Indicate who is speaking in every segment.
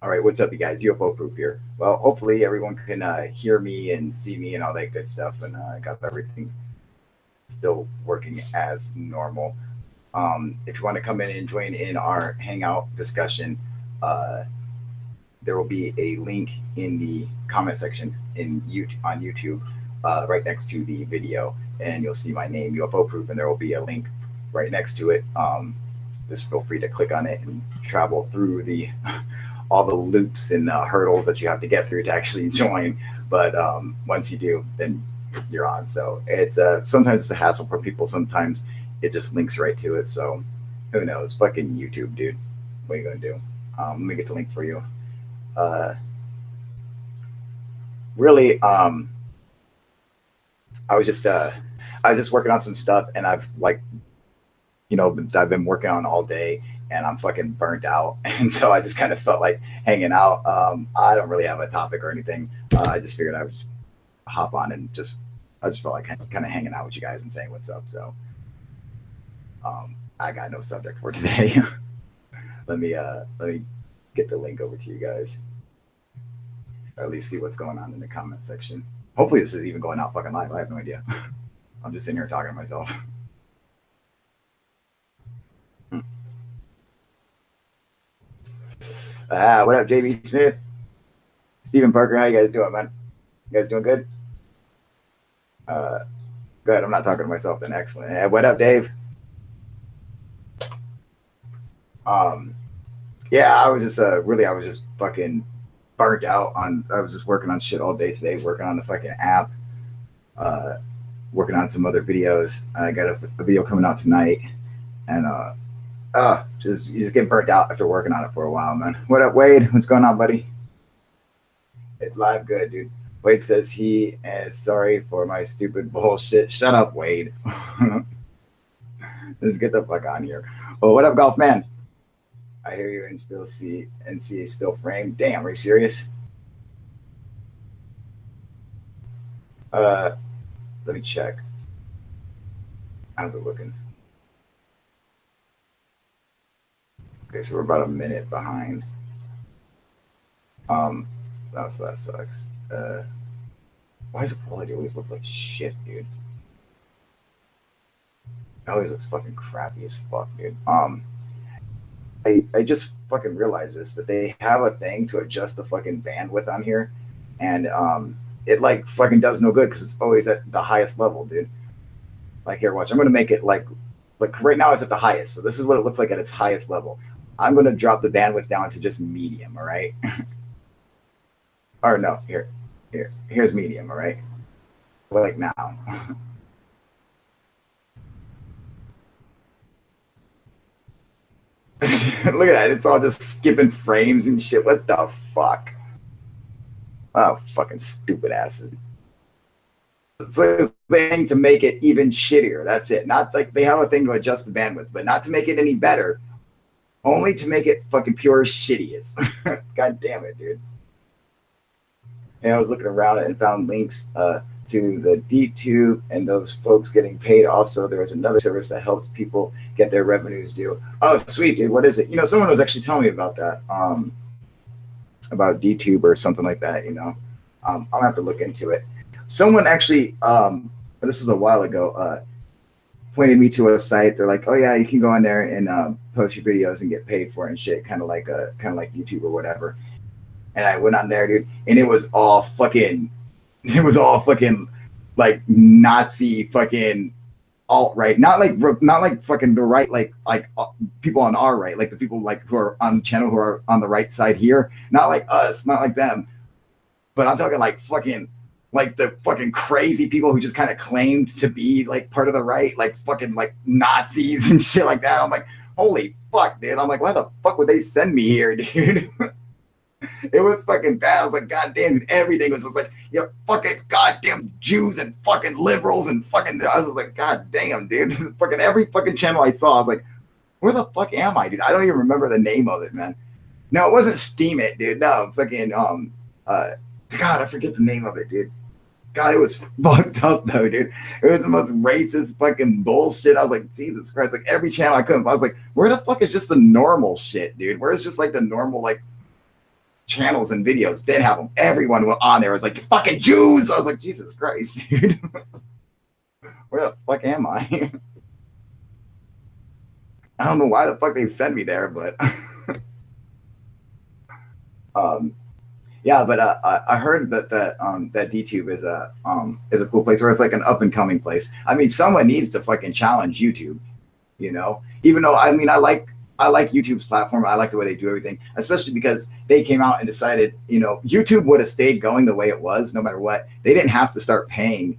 Speaker 1: All right, what's up, you guys? UFO Proof here. Well, hopefully everyone can hear me and see me and all that good stuff, and I got everything still working as normal. If you want to come in and join in our hangout discussion, uh, there will be a link in the comment section on YouTube, right next to the video, and you'll see my name, UFO Proof, and there will be a link right next to it. Just feel free to click on it and travel through the all the loops and hurdles that you have to get through to actually join. But once you do, then you're on. So it's sometimes it's a hassle for people. Sometimes it just links right to it. So who knows? Fucking YouTube, dude. What are you gonna do? Let me get the link for you. Uh, really, I was just working on some stuff, and I've I've been working on all day, and I'm fucking burnt out, and so I just kind of felt like hanging out. I don't really have a topic or anything. I just figured I would just hop on and I just felt like kind of hanging out with you guys and saying what's up. So I got no subject for today. let me get the link over to you guys, or at least see what's going on in the comment section. Hopefully this is even going out fucking live. I have no idea. I'm just sitting here talking to myself. What up, JB Smith? Stephen Parker, how you guys doing, man? You guys doing good? Good. I'm not talking to myself then. Excellent. Hey, what up, Dave? Yeah, I was just fucking burnt out I was just working on shit all day today, working on the fucking app, working on some other videos. I got a video coming out tonight, and you just get burnt out after working on it for a while, man. What up, Wade? What's going on, buddy? It's live good, dude. Wade says he is sorry for my stupid bullshit. Shut up, Wade. Let's get the fuck on here. Well, what up, Golf Man? I hear you and see still framed. Damn, are you serious? Let me check. How's it looking? Okay, so we're about a minute behind. So that sucks. Why does the quality always look like shit, dude? It always looks fucking crappy as fuck, dude. I just fucking realized this, that they have a thing to adjust the fucking bandwidth on here, and it like fucking does no good because it's always at the highest level, dude. Like here, watch. I'm gonna make it like right now it's at the highest, so this is what it looks like at its highest level. I'm gonna drop the bandwidth down to just medium, all right? Or no, here's medium, all right? Like now. Look at that. It's all just skipping frames and shit. What the fuck? Oh, fucking stupid asses. It's like a thing to make it even shittier. That's it. Not like they have a thing to adjust the bandwidth, but not to make it any better. Only to make it fucking pure shittiest. God damn it, dude. And I was looking around and found links to the DTube and those folks getting paid. Also, there was another service that helps people get their revenues due. Oh, sweet, dude. What is it? Someone was actually telling me about that, about DTube or something like that. I'll have to look into it. Someone actually, this was a while ago, pointed me to a site. They're like, oh yeah, you can go on there and post your videos and get paid for it and shit, kind of like YouTube or whatever. And I went on there, dude, and it was all fucking like Nazi fucking alt-right, not like fucking the right, like people on our right, like the people like who are on the channel who are on the right side here, not like us, not like them, but I'm talking like fucking like the fucking crazy people who just kind of claimed to be like part of the right, like fucking like Nazis and shit like that. I'm like, holy fuck, dude. I'm like, why the fuck would they send me here, dude? It was fucking bad. I was like, God damn it. Everything was just like, fucking goddamn Jews and fucking liberals and fucking, I was like, God damn, dude. Fucking every fucking channel I saw, I was like, where the fuck am I, dude? I don't even remember the name of it, man. No, it wasn't Steam It, dude. No, fucking, God, I forget the name of it, dude. God, it was fucked up though, dude. It was the most racist fucking bullshit. I was like, Jesus Christ. Like every channel I was like, where the fuck is just the normal shit, dude? Where's just like the normal, like, channels and videos did have them. Everyone was on there. It was like, fucking Jews. I was like, Jesus Christ, dude. Where the fuck am I? I don't know why the fuck they sent me there, but yeah, but I heard that that DTube is a cool place, where it's like an up and coming place. I mean, someone needs to fucking challenge YouTube, you know. Even though I mean, I like YouTube's platform. I like the way they do everything, especially because they came out and decided, you know, YouTube would have stayed going the way it was no matter what. They didn't have to start paying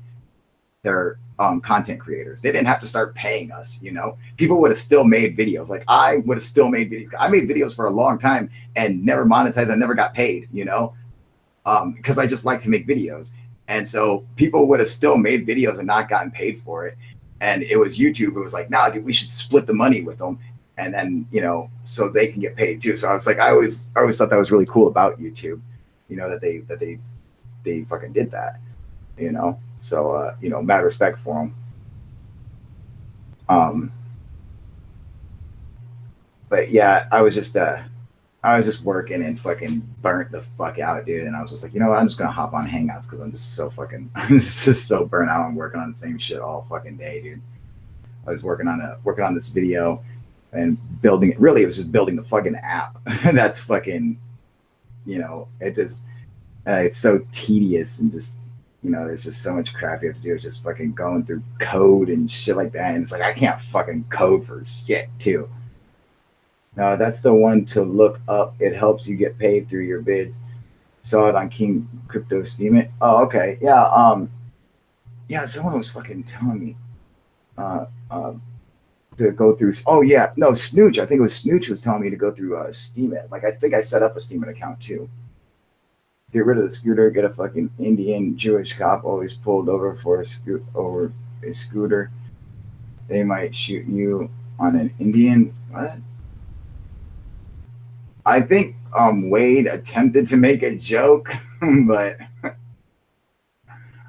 Speaker 1: their content creators. They didn't have to start paying us, you know. People would have still made videos. Like I would have still made videos. I made videos for a long time and never monetized. I never got paid, you know, because I just like to make videos. And so people would have still made videos and not gotten paid for it. And it was YouTube. It was like, nah, dude, we should split the money with them. And then, you know, so they can get paid too. So I was like, I always thought that was really cool about YouTube, you know, that they fucking did that, you know. So, you know, mad respect for them. But yeah, I was just working and fucking burnt the fuck out, dude. And I was just like, you know what? I'm just going to hop on Hangouts because I'm just so fucking, I'm just so burnt out. I'm working on the same shit all fucking day, dude. I was working on this video and building it. Really, it was just building the fucking app. That's fucking, you know, it's so tedious and just, you know, there's just so much crap you have to do. It's just fucking going through code and shit like that. And it's like, I can't fucking code for shit too. No, that's the one to look up. It helps you get paid through your bids. Saw it on King Crypto Steam It. Oh, okay. Yeah. Yeah, someone was fucking telling me to go through. Oh yeah. No, Snooch. I think it was Snooch was telling me to go through Steam It. Like I think I set up a Steam It account too. Get rid of the scooter, get a fucking Indian Jewish cop always pulled over for a scooter. They might shoot you on an Indian. What? I think Wade attempted to make a joke, but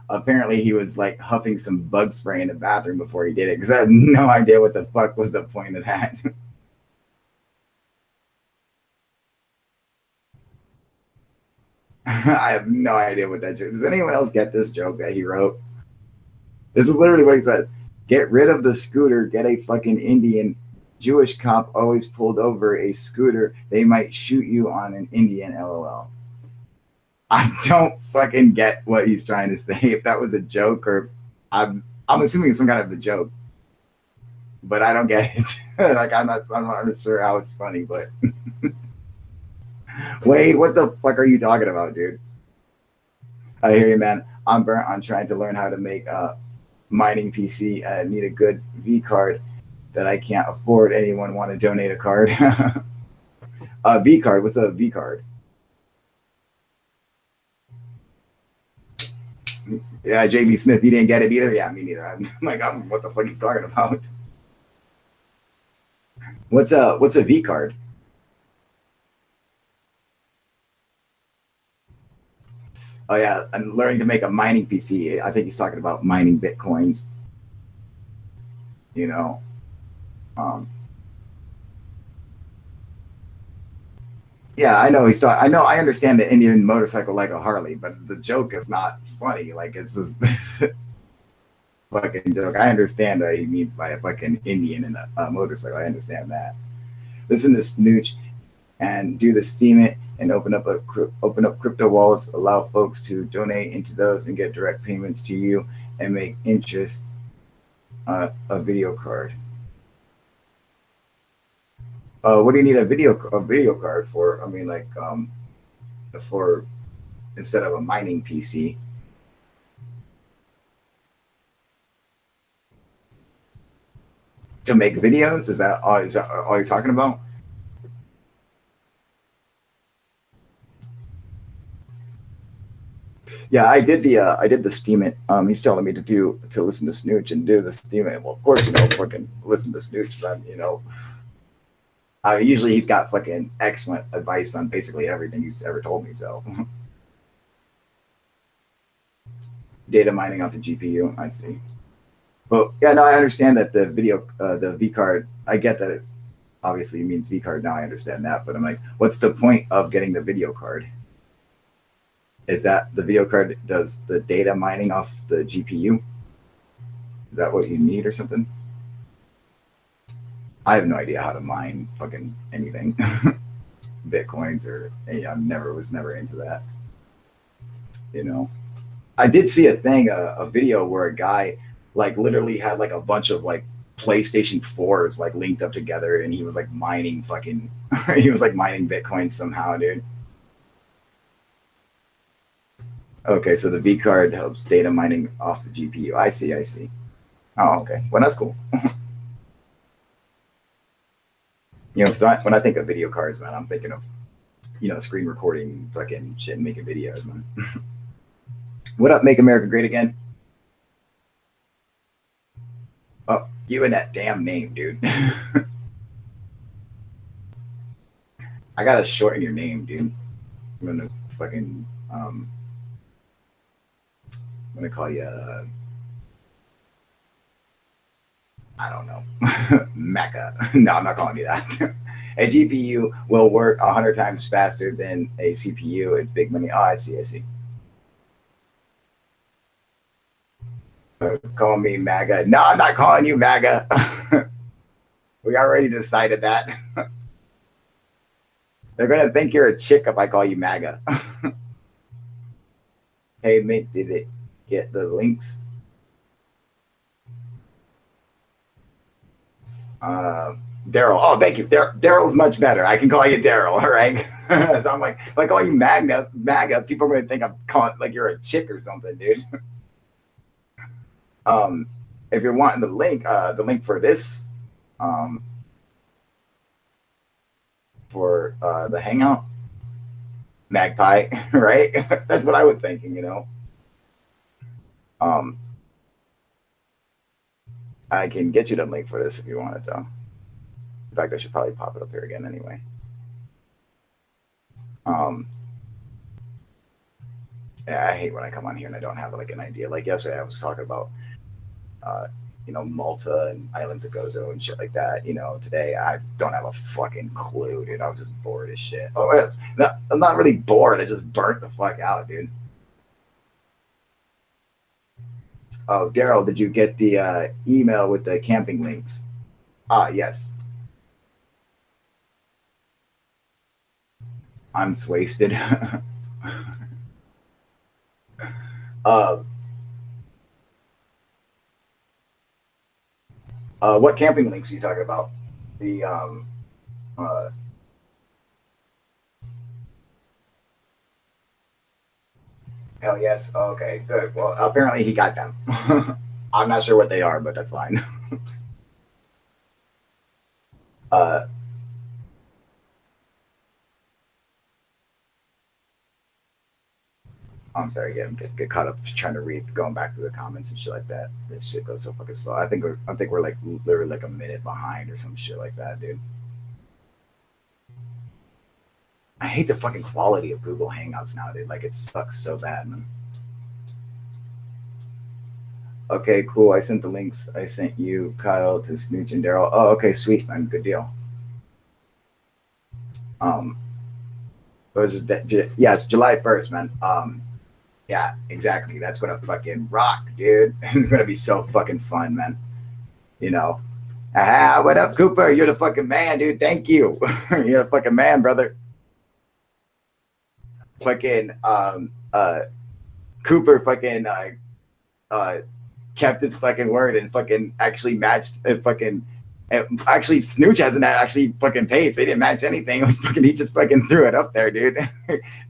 Speaker 1: apparently he was like huffing some bug spray in the bathroom before he did it, because I have no idea what the fuck was the point of that. I have no idea what that joke. Does anyone else get this joke that he wrote? This is literally what he said. Get rid of the scooter, get a fucking Indian Jewish cop always pulled over a scooter. They might shoot you on an Indian, LOL. I don't fucking get what he's trying to say. If that was a joke, or if I'm assuming it's some kind of a joke, but I don't get it. Like I'm not sure how it's funny, but Wade, what the fuck are you talking about, dude? I hear you, man. I'm burnt on trying to learn how to make a mining PC. I need a good V card that I can't afford. Anyone want to donate a card? A V card. What's a V card? Yeah, JB Smith, you didn't get it either? Yeah, me neither. I'm like, what the fuck he's talking about? What's a V card? Oh yeah, I'm learning to make a mining PC. I think he's talking about mining Bitcoins. You know. Yeah, I know I understand the Indian motorcycle like a Harley, but the joke is not funny. Like it's just fucking joke. I understand what he means by a fucking Indian in a motorcycle. I understand that. Listen to Snooch and do the Steam It and open up crypto wallets. Allow folks to donate into those and get direct payments to you and make interest on a video card. What do you need a video card for? I mean, like for instead of a mining PC. To make videos? Is that all you're talking about? Yeah, I did the Steam It. He's telling me to listen to Snooch and do the Steam It. Well, of course, you know, fucking listen to Snooch, but you know. Usually he's got fucking excellent advice on basically everything he's ever told me. So data mining off the GPU, I see. But yeah, no, I understand that the V card, I get that it obviously means V card. Now I understand that, but I'm like, what's the point of getting the video card? Is that the video card does the data mining off the GPU? Is that what you need or something? I have no idea how to mine fucking anything. Bitcoins or was never into that. You know, I did see a video where a guy like literally had like a bunch of like PlayStation 4s like linked up together, and he was like mining fucking he was like mining Bitcoin somehow, dude. Okay, so the V card helps data mining off the GPU. I see. Oh, okay. Well, that's cool. When I think of video cards, man, I'm thinking of, screen recording fucking shit and making videos, man. What up, Make America Great Again? Oh, you and that damn name, dude. I gotta shorten your name, dude. I'm gonna fucking I'm gonna call you I don't know. Mecca. No, I'm not calling you that. A GPU will work 100 times faster than a CPU. It's big money. Oh, I see. Call me MAGA. No, I'm not calling you MAGA. We already decided that. They're going to think you're a chick if I call you MAGA. Hey, mate, did it get the links? Daryl. Oh, thank you. Daryl's much better. I can call you Daryl, all right? So I'm like, if I call you MAGA, people are going to think I'm calling like you're a chick or something, dude. If you're wanting the link for this, for the Hangout, Magpie, right? That's what I was thinking, I can get you the link for this if you want it, though. In fact, I should probably pop it up here again anyway. Yeah, I hate when I come on here and I don't have like an idea. Like yesterday, I was talking about, Malta and Islands of Gozo and shit like that. Today I don't have a fucking clue, dude. I was just bored as shit. Oh, I'm not really bored. I just burnt the fuck out, dude. Oh, Daryl, did you get the email with the camping links? Yes. I'm wasted. What camping links are you talking about? The hell yes. Oh, okay, good. Well, apparently he got them. I'm not sure what they are, but that's fine. I'm sorry, get caught up trying to read, going back to the comments and shit like that. This shit goes so fucking slow. I think we're like literally like a minute behind or some shit like that, dude. I hate the fucking quality of Google Hangouts now, dude. Like it sucks so bad, man. Okay, cool. I sent the links. I sent you, Kyle, to Snooch and Daryl. Oh, okay, sweet, man. Good deal. It's July 1st, man. Yeah, exactly. That's gonna fucking rock, dude. It's gonna be so fucking fun, man. What up, Cooper? You're the fucking man, dude. Thank you. You're the fucking man, brother. Fucking Cooper fucking kept his fucking word and fucking actually matched actually Snooch hasn't actually fucking paid, so he didn't match anything. It was fucking, he just fucking threw it up there, dude.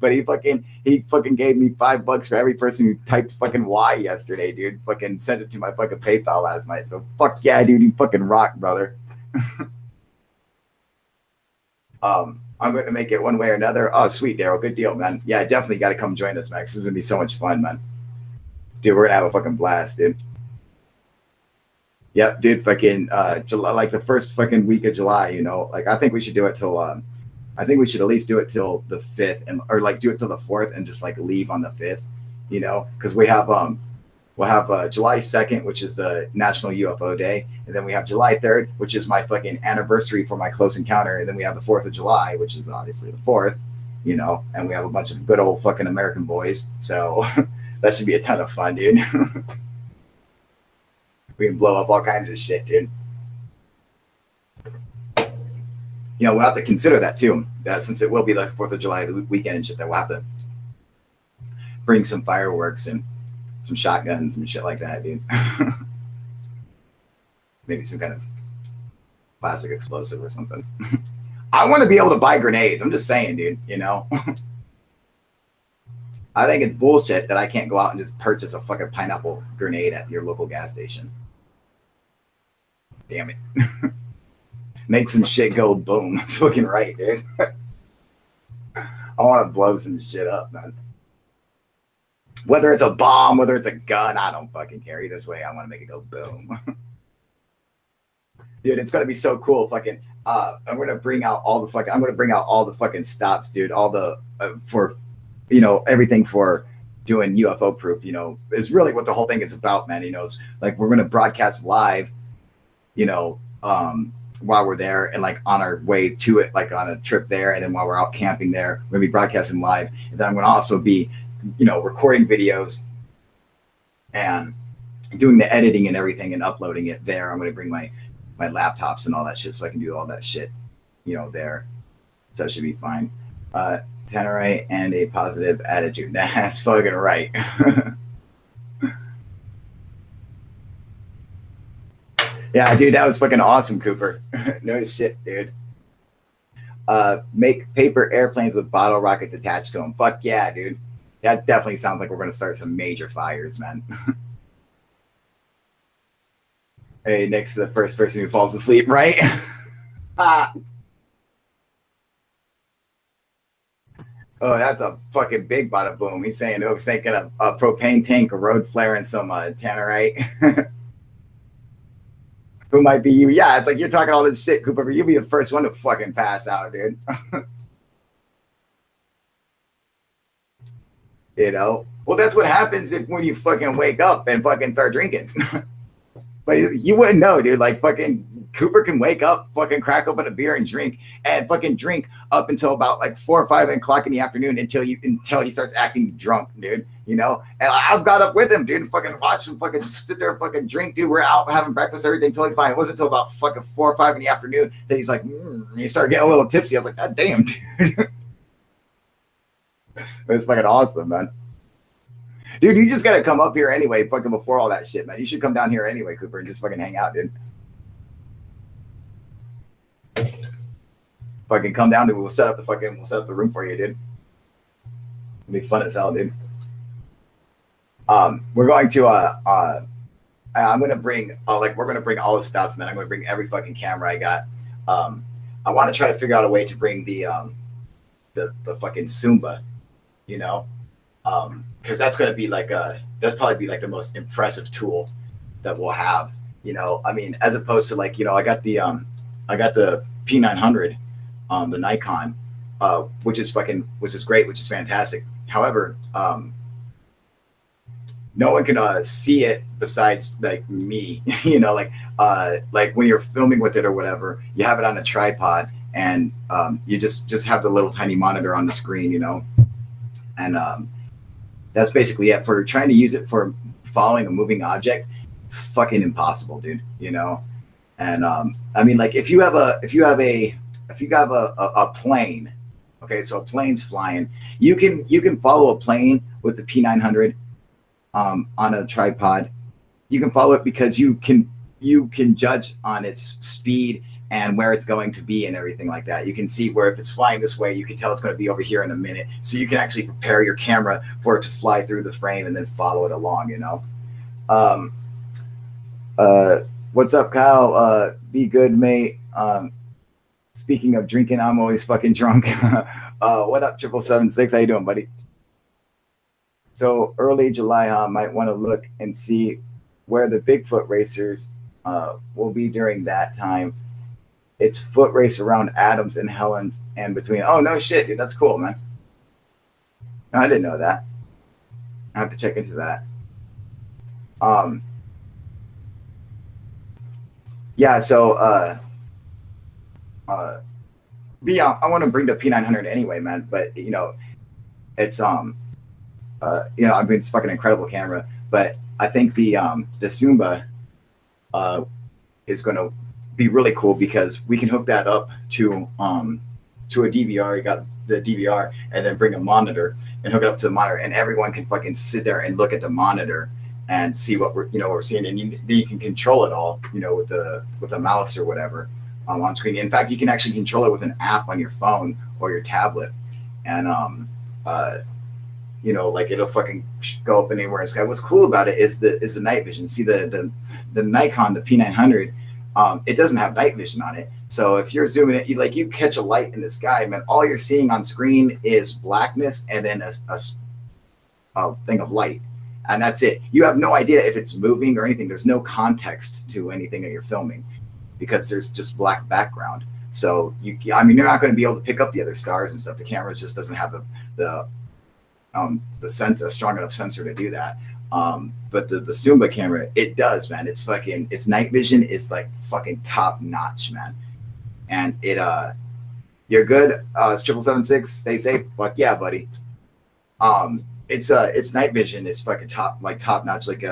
Speaker 1: But he fucking gave me $5 for every person who typed fucking Y yesterday, dude. Fucking sent it to my fucking PayPal last night. So fuck yeah, dude, you fucking rock, brother. I'm going to make it one way or another. Oh, sweet, Daryl. Good deal, man. Yeah, definitely got to come join us, Max. This is going to be so much fun, man. Dude, we're going to have a fucking blast, dude. Yep, dude, fucking July, like the first fucking week of July, like I think we should do it till I think we should at least do it till the 5th or like do it till the 4th and just like leave on the 5th, because we'll have July 2nd, which is the National UFO Day, and then we have July 3rd, which is my fucking anniversary for my close encounter, and then we have the 4th of July, which is obviously the 4th, you know, and we have a bunch of good old fucking American boys. So that should be a ton of fun, dude. We can blow up all kinds of shit, dude. You know, we'll have to consider that too, since it will be the 4th of July weekend and shit, that we'll have to bring some fireworks and some shotguns and shit like that, dude. Maybe some kind of plastic explosive or something. I want to be able to buy grenades. I'm just saying, dude, you know. I think it's bullshit that I can't go out and just purchase a fucking pineapple grenade at your local gas station. Damn it. Make some shit go boom. That's fucking right, dude. I want to blow some shit up, man. Whether it's a bomb, whether it's a gun, I don't fucking care. Either way, I want to make it go boom. Dude, it's gonna be so cool. Fucking, I'm gonna bring out all the fucking stops, dude. All the for, you know, everything for doing UFO proof. You know, is really what the whole thing is about, man. You know, it's like we're gonna broadcast live, you know, while we're there and like on our way to it, like on a trip there, and then while we're out camping there, we're gonna be broadcasting live. And then I'm gonna also be, you know, recording videos and doing the editing and everything and uploading it there. I'm gonna bring my laptops and all that shit so I can do all that shit, you know, there. So it should be fine. Tannerite and a positive attitude. That's fucking right. Yeah, dude, that was fucking awesome, Cooper. No shit, dude. Make paper airplanes with bottle rockets attached to them. Fuck yeah, dude. That definitely sounds like we're gonna start some major fires, man. Hey, next to the first person who falls asleep, right? Oh, that's a fucking big bada boom. He's saying, oh, he's thinking of a propane tank, a road flare, and some tannerite. Who might be you? Yeah, it's like you're talking all this shit, Cooper, but you'll be the first one to fucking pass out, dude. You know? Well, that's what happens when you fucking wake up and fucking start drinking. But you wouldn't know, dude. Like fucking Cooper can wake up, fucking crack open a beer and drink up until about like 4 or 5 o'clock in the afternoon until he starts acting drunk, dude. You know? And I've got up with him, dude, and fucking watch him fucking just sit there and fucking drink, dude. We're out having breakfast, everything totally fine. It wasn't until about fucking 4 or 5 in the afternoon that he's like, he started getting a little tipsy. I was like, God damn, dude. It's fucking awesome, man. Dude, you just gotta come up here anyway, fucking before all that shit, man. You should come down here anyway, Cooper, and just fucking hang out, dude. Fucking come down, dude. We'll set up the room for you, dude. It'll be fun as hell, dude. We're going to I'm gonna bring we're gonna bring all the stops, man. I'm gonna bring every fucking camera I got. I want to try to figure out a way to bring the fucking Zumba, you know. Because that's going to be that's probably be like the most impressive tool that we'll have, you know. I mean, as opposed to like, you know, I got the P900, the Nikon, which is great, which is fantastic. However, no one can see it besides like me, you know, like when you're filming with it or whatever, you have it on a tripod and you just have the little tiny monitor on the screen, you know, and that's basically it. For trying to use it for following a moving object, fucking impossible, dude. You know, and I mean, like if you have a plane, okay, so a plane's flying, you can follow a plane with the P900 on a tripod. You can follow it because you can judge on its speed and where it's going to be and everything like that. You can see where if it's flying this way, you can tell it's going to be over here in a minute. So you can actually prepare your camera for it to fly through the frame and then follow it along, you know. What's up, Kyle? Be good, mate. Speaking of drinking, I'm always fucking drunk. What up, 7776? How you doing, buddy? So early July, might want to look and see where the Bigfoot racers will be during that time. It's foot race around Adams and Helens and between. Oh, no shit, dude. That's cool, man. No, I didn't know that. I have to check into that. Yeah, so I want to bring the P900 anyway, man. But you know, it's you know, I mean, it's a fucking incredible camera. But I think the Zumba is going to be really cool because we can hook that up to a DVR. You got the DVR, and then bring a monitor and hook it up to the monitor, and everyone can fucking sit there and look at the monitor and see what we're seeing, and you can control it all, you know, with a mouse or whatever on screen. In fact, you can actually control it with an app on your phone or your tablet, and you know, like it'll fucking go up anywhere in the sky. What's cool about it is the night vision. See the Nikon, the P900, it doesn't have night vision on it. So if you're zooming it, you catch a light in the sky, man, all you're seeing on screen is blackness and then a thing of light. And that's it. You have no idea if it's moving or anything. There's no context to anything that you're filming because there's just black background. So I mean, you're not going to be able to pick up the other stars and stuff. The camera just doesn't have the a strong enough sensor to do that. But the Zumba camera, it does, man. Its night vision is like fucking top notch, man. And you're good. It's 776. Stay safe. Fuck yeah, buddy. Its night vision is fucking top notch. Like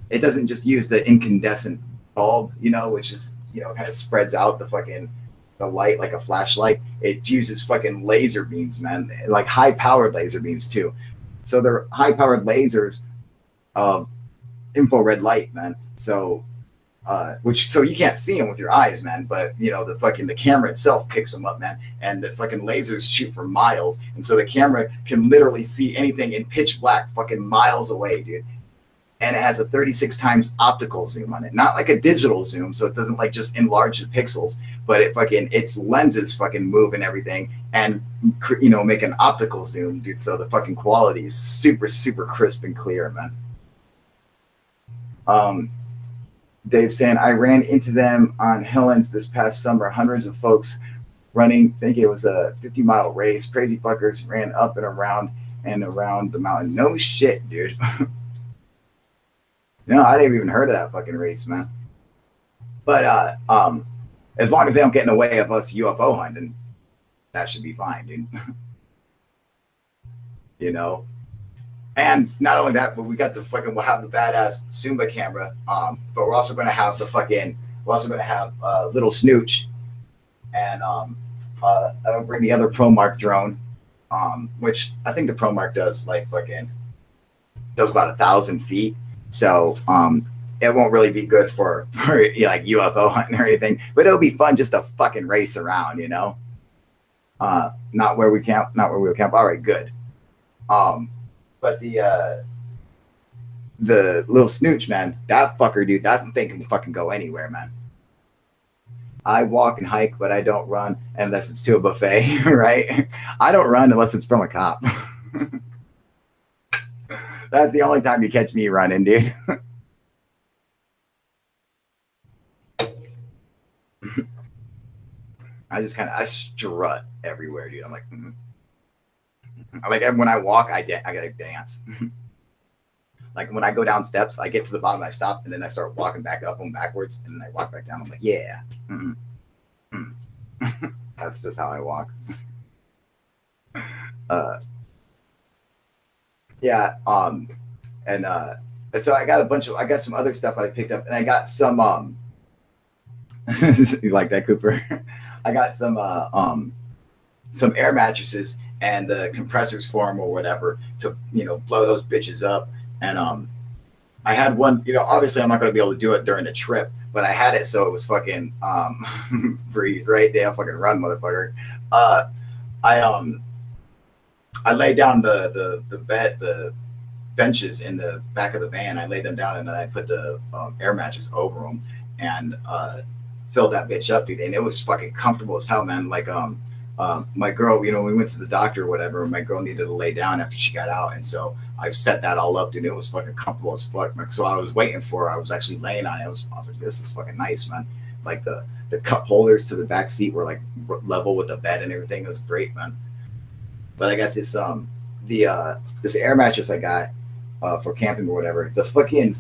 Speaker 1: it doesn't just use the incandescent bulb, you know, which is, you know, kind of spreads out the light like a flashlight. It uses fucking laser beams, man, like high powered laser beams too. So they're high powered lasers of infrared light, man. So so you can't see them with your eyes, man, but you know, the camera itself picks them up, man, and the fucking lasers shoot for miles, and so the camera can literally see anything in pitch black fucking miles away, dude. And it has a 36 times optical zoom on it, not like a digital zoom, so it doesn't like just enlarge the pixels, but its lenses fucking move and everything, and you know, make an optical zoom, dude. So the fucking quality is super, super crisp and clear, man. Dave saying, I ran into them on Helens this past summer. Hundreds of folks running, think it was a 50-mile race. Crazy fuckers ran up and around the mountain. No shit, dude. No, I didn't even heard of that fucking race, man. But as long as they don't get in the way of us UFO hunting, that should be fine, dude. You know? And not only that, but we'll have the badass Zumba camera. But we're also going to have little Snooch, and I'll bring the other ProMark drone, which I think the ProMark does about 1,000 feet. So it won't really be good for you know, like UFO hunting or anything, but it'll be fun just to fucking race around, you know. Not where we camp. All right, good. But the little Snooch, man, that fucker, dude, that thing can fucking go anywhere, man. I walk and hike, but I don't run unless it's to a buffet, right? I don't run unless it's from a cop. That's the only time you catch me running, dude. I strut everywhere, dude. I'm like, like when I walk, I gotta dance. Like when I go down steps, I get to the bottom, I stop, and then I start walking back up and backwards, and then I walk back down. I'm like, yeah. That's just how I walk. Yeah. And so I got some other stuff I picked up, and I got some you like that, Cooper? I got some air mattresses and the compressors for them or whatever to, you know, blow those bitches up. And I had one, you know, obviously I'm not going to be able to do it during the trip, but I had it so it was fucking breathe, right? They fucking run, motherfucker. I laid down the benches in the back of the van. I laid them down, and then I put the air mattress over them and filled that bitch up, dude. And it was fucking comfortable as hell, man. Like my girl, you know, we went to the doctor or whatever, my girl needed to lay down after she got out, and so I set that all up, dude. It was fucking comfortable as fuck, man. So I was waiting for her. I was actually laying on it. I was like, this is fucking nice, man. Like the cup holders to the back seat were like level with the bed and everything. It was great, man. But I got this this air mattress I got for camping or whatever. The thing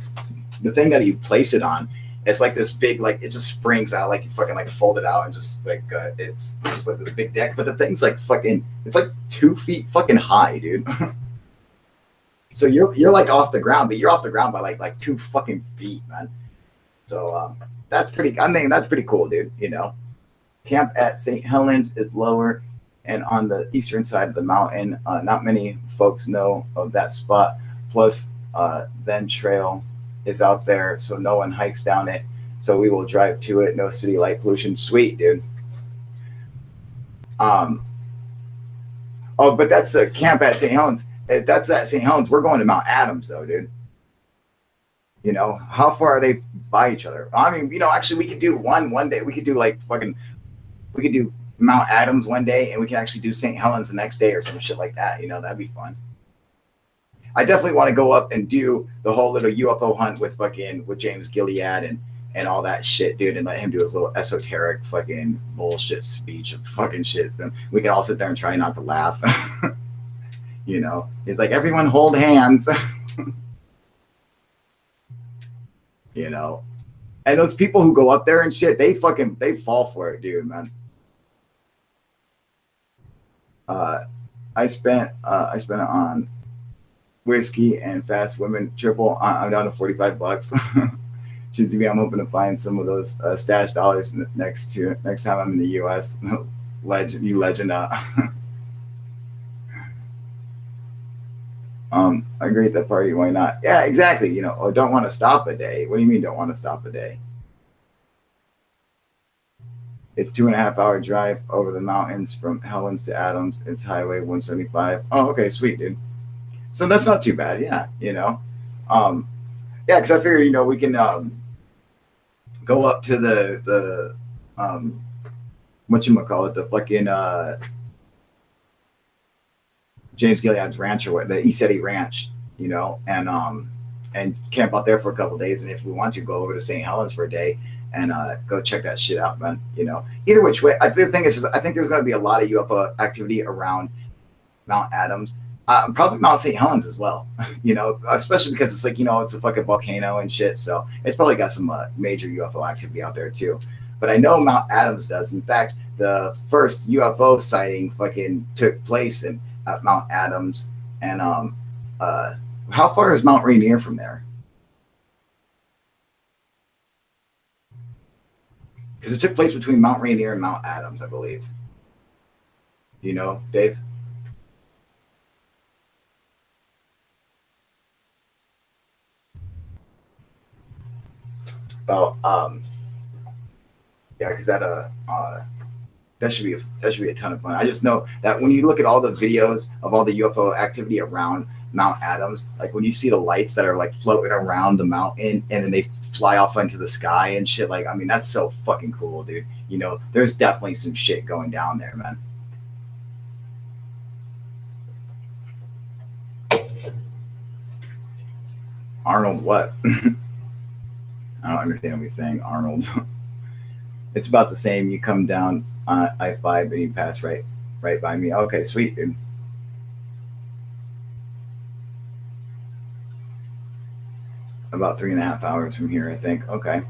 Speaker 1: that you place it on, It's like this big, like it just springs out, like you fucking like fold it out and just like it's just like this big deck. But the thing's like fucking, it's like 2 feet fucking high, dude. So you're like off the ground, but you're off the ground by like 2 fucking feet, man. So that's pretty. I mean, that's pretty cool, dude. You know, camp at St. Helens is lower and on the eastern side of the mountain. Not many folks know of that spot. Plus, then trail is out there, so no one hikes down it. So we will drive to it. No city light pollution. Sweet, dude. Oh, but that's a camp at St. Helens. That's at St. Helens. We're going to Mount Adams, though, dude. You know, how far are they by each other? I mean, you know, actually, we could do one day. We could do like fucking. We could do Mount Adams one day, and we can actually do St. Helens the next day or some shit like that. You know, that'd be fun. I definitely want to go up and do the whole little UFO hunt with James Gilead and all that shit, dude, and let him do his little esoteric fucking bullshit speech of fucking shit. Then we can all sit there and try not to laugh. You know, it's like everyone hold hands. You know, and those people who go up there and shit, they fall for it, dude, man. I spent it on whiskey and fast women triple. I'm down to $45. Choose to be. I'm hoping to find some of those stash dollars next time I'm in the U.S. legend. I agree at that party. Why not? Yeah, exactly. You know, or don't want to stop a day. What do you mean don't want to stop a day? It's 2.5 hour drive over the mountains from Helens to Adams. It's Highway 175. Oh, okay, sweet, dude. So that's not too bad. Yeah, you know. Yeah, because I figured, you know, we can go up to the whatchamacallit, the fucking James Gilead's ranch, or what, the East Eddy Ranch, you know, and camp out there for a couple of days. And if we want to, go over to St. Helens for a day and go check that shit out, man. You know, either which way. The thing is, I think there's going to be a lot of UFO activity around Mount Adams. Probably Mount St. Helens as well, you know, especially because it's like, you know, it's a fucking volcano and shit. So it's probably got some major UFO activity out there too. But I know Mount Adams does. In fact, the first UFO sighting fucking took place at Mount Adams. And how far is Mount Rainier from there? Because it took place between Mount Rainier and Mount Adams, I believe. Do you know, Dave? Well, yeah, because that should be a ton of fun. I just know that when you look at all the videos of all the UFO activity around Mount Adams, like when you see the lights that are like floating around the mountain and then they fly off into the sky and shit, like, I mean, that's so fucking cool, dude. You know, there's definitely some shit going down there, man. Arnold, what? I don't understand what he's saying, Arnold. It's about the same. You come down I-5 and you pass right by me. Okay, sweet, dude. About 3.5 hours from here, I think. Okay.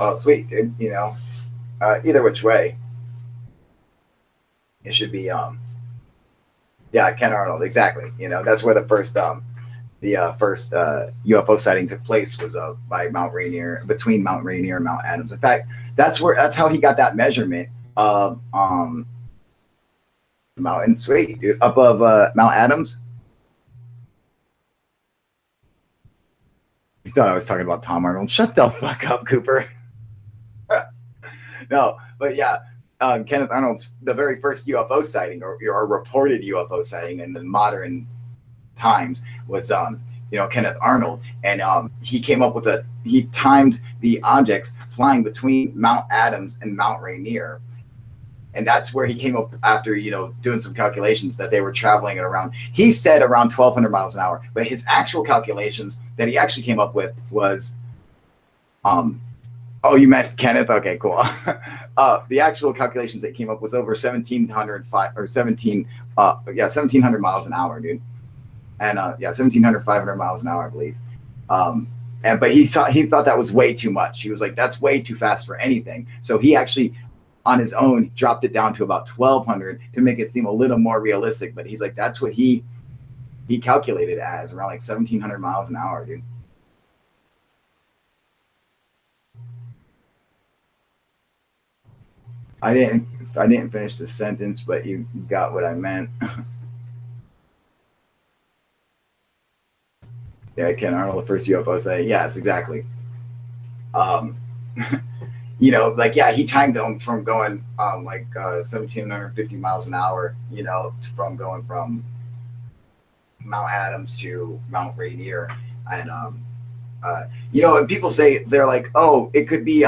Speaker 1: Oh, sweet, dude. You know, either which way, it should be. Yeah, Ken Arnold, exactly. You know, that's where the first UFO sighting took place, was by Mount Rainier, between Mount Rainier and Mount Adams. In fact, that's how he got that measurement of mountain. Sweet, dude, up of Mount Adams. You thought I was talking about Tom Arnold. Shut the fuck up, Cooper. No, but yeah, Kenneth Arnold's the very first UFO sighting, or reported UFO sighting in the modern times, was you know, Kenneth Arnold, and he came up with he timed the objects flying between Mount Adams and Mount Rainier, and that's where he came up after, you know, doing some calculations that they were traveling at around, he said around 1,200 miles an hour, but his actual calculations that he actually came up with was oh, you meant Kenneth? Okay, cool. The actual calculations that came up with over 1,700 miles an hour, dude. And yeah, 1,500 miles an hour, I believe. But he thought that was way too much. He was like, that's way too fast for anything. So he actually, on his own, dropped it down to about 1,200 to make it seem a little more realistic. But he's like, that's what he calculated as, around like 1,700 miles an hour, dude. I didn't finish the sentence, but you got what I meant. Yeah, Ken Arnold, the first UFO say, yes, exactly. You know, like, yeah, he timed them from going 1,750 miles an hour, you know, from going from Mount Adams to Mount Rainier. And, you know, and people say, they're like, oh, it could be,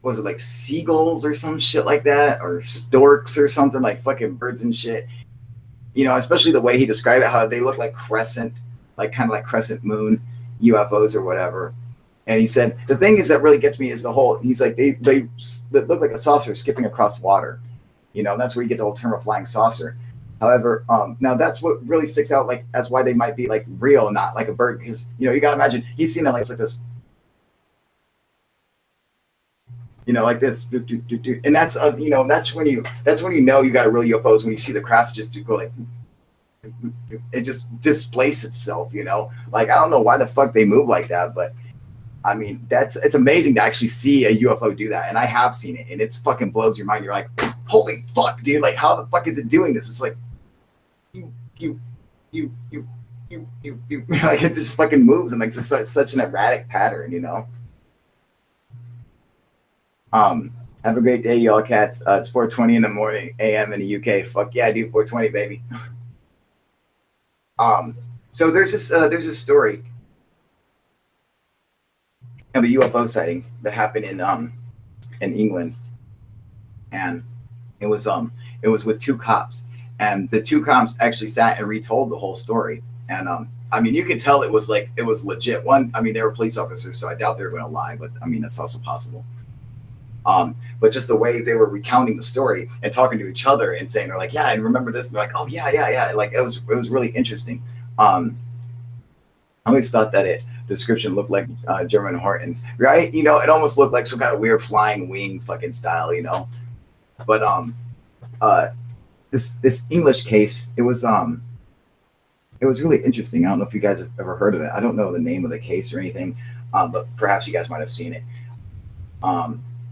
Speaker 1: was it like seagulls or some shit like that, or storks or something, like fucking birds and shit, you know, especially the way he described it, how they look like crescent, like kind of like crescent moon UFOs or whatever. And he said the thing is that really gets me is the whole, he's like, they look like a saucer skipping across water, you know. That's where you get the whole term of flying saucer. However, now that's what really sticks out, like, that's why they might be like real, not like a bird, because, you know, you gotta imagine he's seen it like this, you know, like this, and that's you know, that's when you know you got a real UFOs, when you see the craft just go like, it just displace itself, you know. Like, I don't know why the fuck they move like that, but I mean, it's amazing to actually see a UFO do that, and I have seen it, and it's fucking blows your mind. You're like, holy fuck, dude! Like, how the fuck is it doing this? It's like, you, like, it just fucking moves and like such an erratic pattern, you know. Have a great day, y'all cats. It's 4:20 in the morning, AM in the UK. Fuck yeah, dude, 4:20, baby. So there's this story of a UFO sighting that happened in England, and it was with two cops, and the two cops actually sat and retold the whole story. And I mean, you could tell it was legit. One, I mean, they were police officers, so I doubt they were going to lie, but I mean, that's also possible. But just the way they were recounting the story and talking to each other and saying, they're like, yeah, and remember this, and they're like, oh yeah, like it was really interesting. I always thought that the description looked like German Hortons, right? You know, it almost looked like some kind of weird flying wing fucking style, you know. But this English case, it was really interesting. I don't know if you guys have ever heard of it. I don't know the name of the case or anything, but perhaps you guys might have seen it.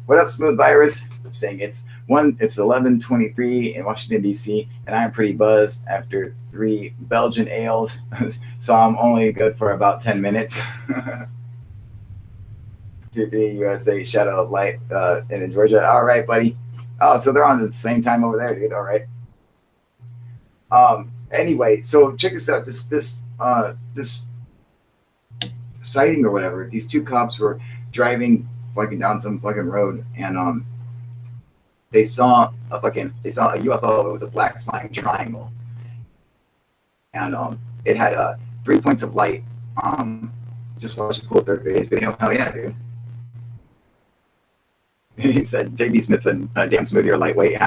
Speaker 1: What up, Smooth Virus? Saying it's 11:23 in Washington D.C. and I am pretty buzzed after 3 Belgian ales, so I'm only good for about 10 minutes. To the USA Shadow of Light in Georgia. All right, buddy. Oh, so they're on at the same time over there, dude. All right. Anyway, so check this out. This sighting or whatever. These two cops were driving fucking down some fucking road, and they saw a UFO. It was a black flying triangle, and it had 3 points of light. Just watched a cool third phase video. Hell yeah, dude. He said JB Smith and damn smoothie are lightweight.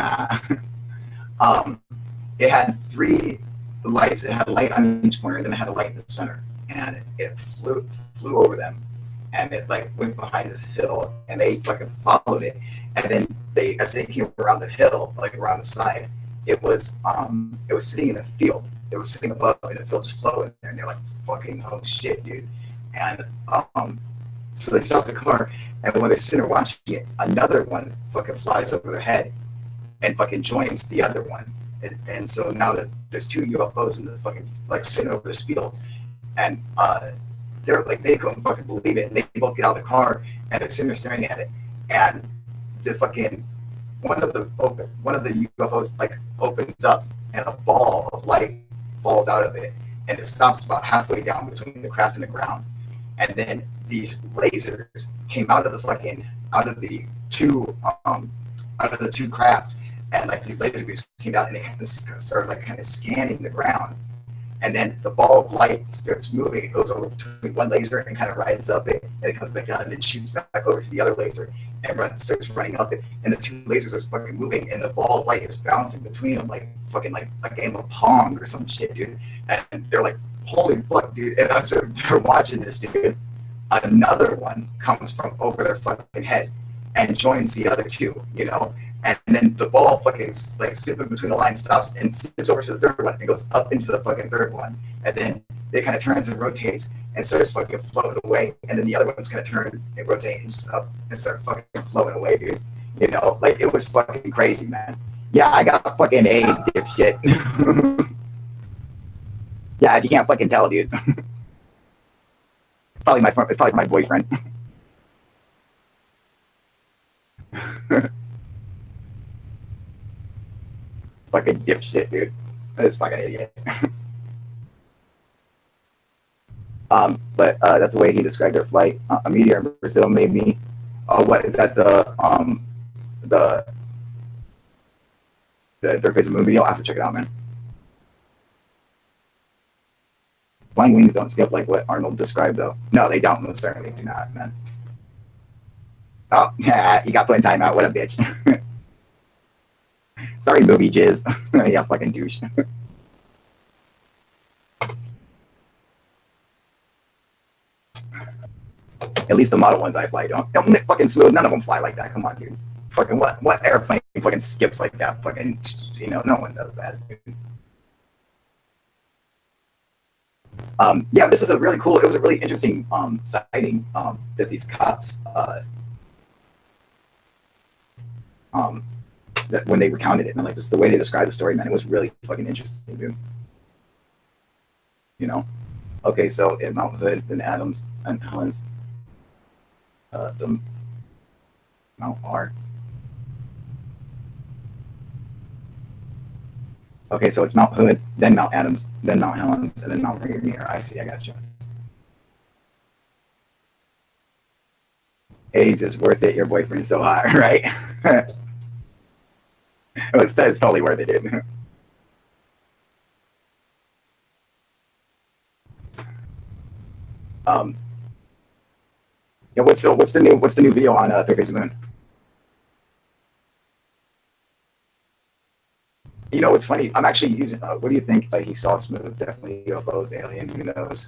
Speaker 1: It had 3 lights. It had a light on each corner, and then it had a light in the center, and it flew over them. And it like went behind this hill, and they fucking followed it. And then as they came around the hill, like around the side, it was sitting in a field. It was sitting above in a field, just flowing there. And they're like, fucking oh shit, dude. And so they stopped the car, and when they're sitting there watching it, another one fucking flies over their head and fucking joins the other one. And so now that there's 2 UFOs in the fucking like sitting over this field, and they're like, they couldn't fucking believe it, and they both get out of the car and they're sitting there staring at it, and the fucking one of the UFOs like opens up, and a ball of light falls out of it, and it stops about halfway down between the craft and the ground, and then these lasers came out of the two craft, and like these laser beams came out, and they started like kind of scanning the ground. and then the ball of light starts moving. It goes over between one laser and kind of rides up it, and it comes back down and then shoots back over to the other laser and starts running up it. And the two lasers are fucking moving, and the ball of light is bouncing between them like fucking like a game of Pong or some shit, dude. And they're like, holy fuck, dude. And so they're watching this, dude. Another one comes from over their fucking head and joins the other two, you know? And then the ball fucking like slipping between the line stops and slips over to the third one and goes up into the fucking third one. And then it kind of turns and rotates and starts fucking floating away. And then the other one's going to turn and rotate and just up and start fucking floating away, dude. You know, like it was fucking crazy, man. Yeah, I got fucking AIDS, dipshit. Yeah, if you can't fucking tell, dude. It's probably my boyfriend. Fucking dipshit, dude. This fucking idiot. But that's the way he described their flight. A meteor in Brazil made me. Oh, what is that? The third phase of the moon video. I have to check it out, man. Flying wings don't skip like what Arnold described, though. No, they don't. Most certainly do not, man. Oh, yeah, he got put in timeout. What a bitch. Sorry, movie jizz. Yeah, fucking douche. At least the model ones I fly don't fucking smooth. None of them fly like that. Come on, dude. Fucking what airplane fucking skips like that? Fucking, you know, no one does that, dude. Yeah, this was a really cool. It was a really interesting sighting that these cops that when they recounted it, and like this, the way they described the story, man, it was really fucking interesting, dude. You know. Okay, so in Mount Hood and Adams and Helens, the Mount R. Okay, so it's Mount Hood, then Mount Adams, then Mount Helens, and then Mount Rainier. I see, I got you. AIDS is worth it. Your boyfriend is so hot, right? It's totally worth it, dude. Yeah, what's the new video on Third Phase of the Moon? You know what's funny? I'm actually using. What do you think? He saw smooth, definitely UFOs, alien. Who knows?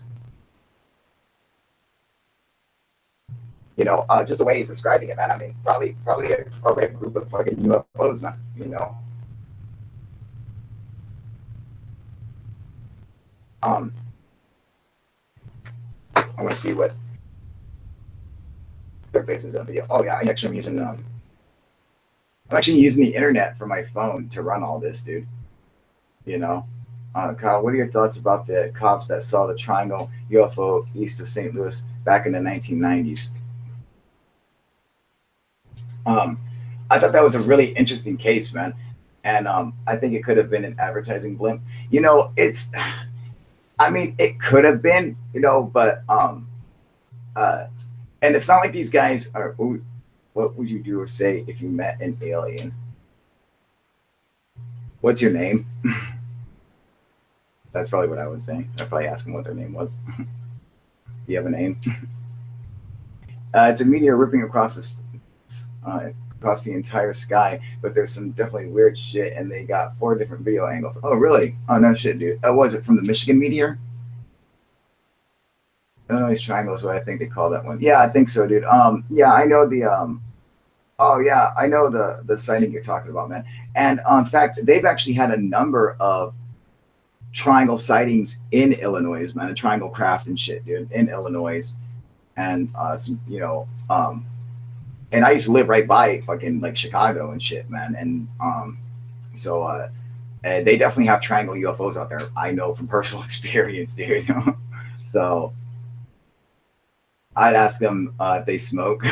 Speaker 1: You know, just the way he's describing it, man. I mean, probably a group of fucking UFOs, man. You know. I want to see what their faces on video. Oh yeah, I'm actually using the internet for my phone to run all this, dude. You know, Kyle, what are your thoughts about the cops that saw the triangle UFO east of St. Louis back in the 1990s? I thought that was a really interesting case, man, and I think it could have been an advertising blimp. You know, I mean, it could have been, you know, but and it's not like these guys are. What would you do or say if you met an alien? What's your name? That's probably what I would say. I'd probably ask them what their name was. Do you have a name? It's a meteor ripping across the entire sky, but there's some definitely weird shit, and they got 4 different video angles. Oh, really? Oh, no shit, dude. Was it from the Michigan meteor? Illinois Triangle is what I think they call that one. Yeah, I think so, dude. Yeah, I know the oh yeah, I know the sighting you're talking about, man. And in fact, they've actually had a number of triangle sightings in Illinois, man. A triangle craft and shit, dude, in Illinois, and some, you know, and I used to live right by fucking like Chicago and shit, man. And so they definitely have triangle UFOs out there. I know from personal experience, dude. So I'd ask them if they smoke.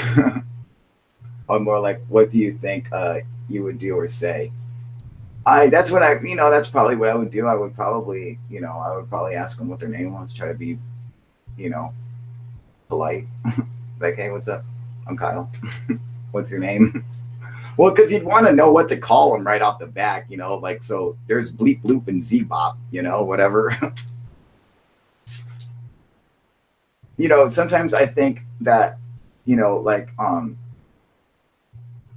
Speaker 1: Or more like, what do you think you would do or say? That's probably what I would do. I would probably ask them what their name was, try to be, you know, polite. Like, hey, what's up? I'm Kyle. What's your name? Well, because you'd want to know what to call them right off the bat, you know, like, so there's bleep, bloop, and Z-bop, you know, whatever. sometimes I think that, like,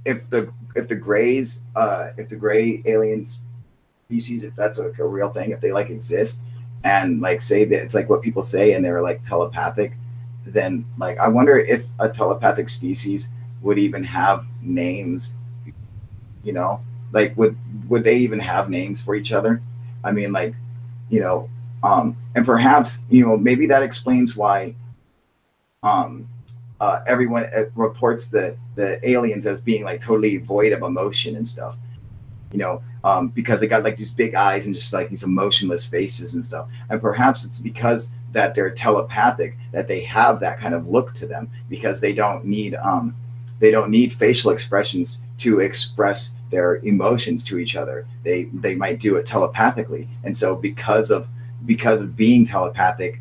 Speaker 1: if the grays, if the gray aliens species, if that's like a real thing, if they like exist, and like say that it's like what people say and they're like telepathic, then like I wonder if a telepathic species would even have names, you know like would they even have names for each other? I mean, like, you know and perhaps, maybe that explains why um everyone reports the aliens as being like totally void of emotion and stuff, because they got like these big eyes and just like these emotionless faces and stuff. And perhaps it's because that they're telepathic, that they have that kind of look to them, because they don't need facial expressions to express their emotions to each other. They might do it telepathically, and so because of being telepathic,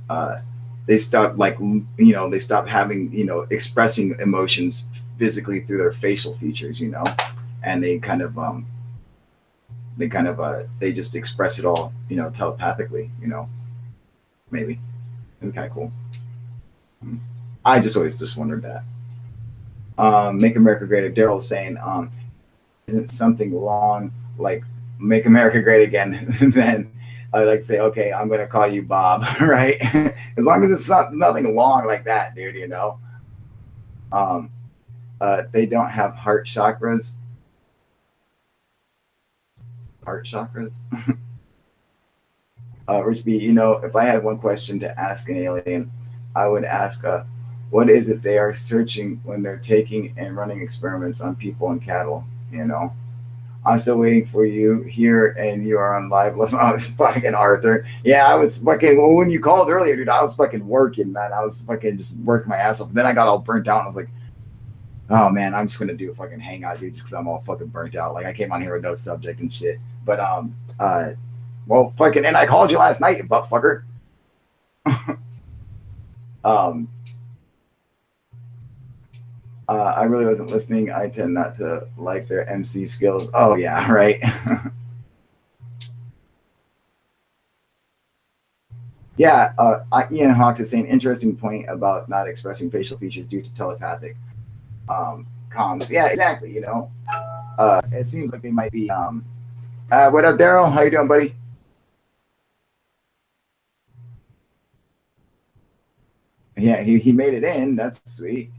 Speaker 1: uh, they stop, like, they stop having, expressing emotions physically through their facial features, and they just express it all, telepathically, maybe. It'd be kind of cool. I just always just wondered that. Make America Great. Daryl saying, isn't something long like Make America Great Again, then I like to say, okay, I'm going to call you Bob, right? As long as it's not nothing long like that, dude, Um, they don't have heart chakras. Heart chakras? Rich B, if I had one question to ask an alien, I would ask, what is it they are searching when they're taking and running experiments on people and cattle? I'm still waiting for you here, and you are on live. I was fucking Arthur. Yeah, I was fucking. Well, when you called earlier, dude, I was fucking working, man. I was fucking just working my ass off. Then I got all burnt out, and I was like, oh man, I'm just gonna do a fucking hangout, dude, just because I'm all fucking burnt out. Like I came on here with no subject and shit. But well, fucking, and I called you last night, you butt fucker. um, I really wasn't listening. I tend not to like their MC skills. Oh yeah, right. Yeah, Ian Hawks is saying interesting point about not expressing facial features due to telepathic comms. Yeah, exactly. It seems like they might be. What up, Daryl? How you doing, buddy? Yeah, he made it in. That's sweet.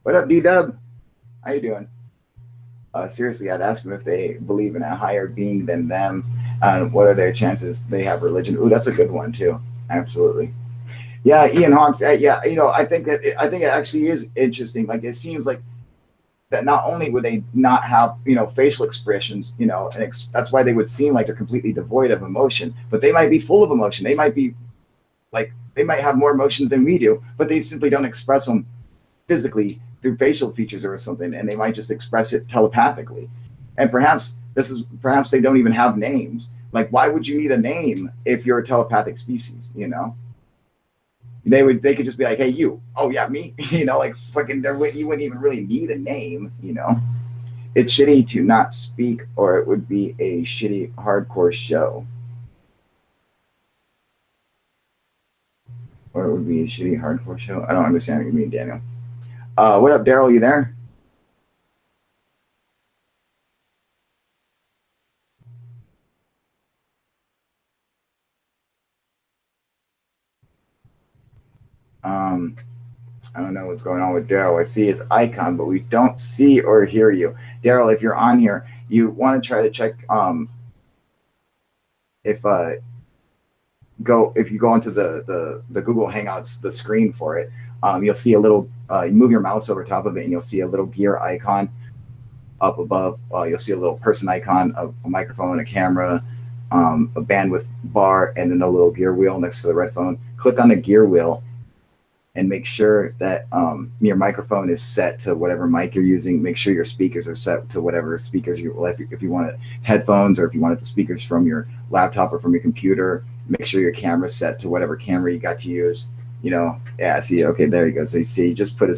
Speaker 1: What up, D Dub? How you doing? Seriously, I'd ask them if they believe in a higher being than them, and what are their chances they have religion. Ooh, that's a good one too. Absolutely. Yeah, Ian Hawks. Yeah, I think it actually is interesting. Like it seems like that not only would they not have facial expressions, that's why they would seem like they're completely devoid of emotion, but they might be full of emotion. They might be like they might have more emotions than we do, but they simply don't express them physically through facial features or something, and they might just express it telepathically. And perhaps they don't even have names. Like, why would you need a name if you're a telepathic species? They could just be like, hey, you. Oh yeah, me. Like fucking you wouldn't even really need a name. It's shitty to not speak, or it would be a shitty hardcore show. Or it would be a shitty hardcore show. I don't understand what you mean, Daniel. What up, Daryl? You there? Um, I don't know what's going on with Daryl. I see his icon, but we don't see or hear you. Daryl, if you're on here, you want to try to check if if you go into the Google Hangouts, the screen for it, you'll see a little. You move your mouse over top of it, and you'll see a little gear icon up above. You'll see a little person icon, a microphone, a camera, a bandwidth bar, and then a little gear wheel next to the red phone. Click on the gear wheel and make sure that your microphone is set to whatever mic you're using. Make sure your speakers are set to whatever speakers you like. If you want it headphones, or if you wanted the speakers from your laptop or from your computer, make sure your camera's set to whatever camera you got to use. Yeah, see, okay, there you go. So you see, he just put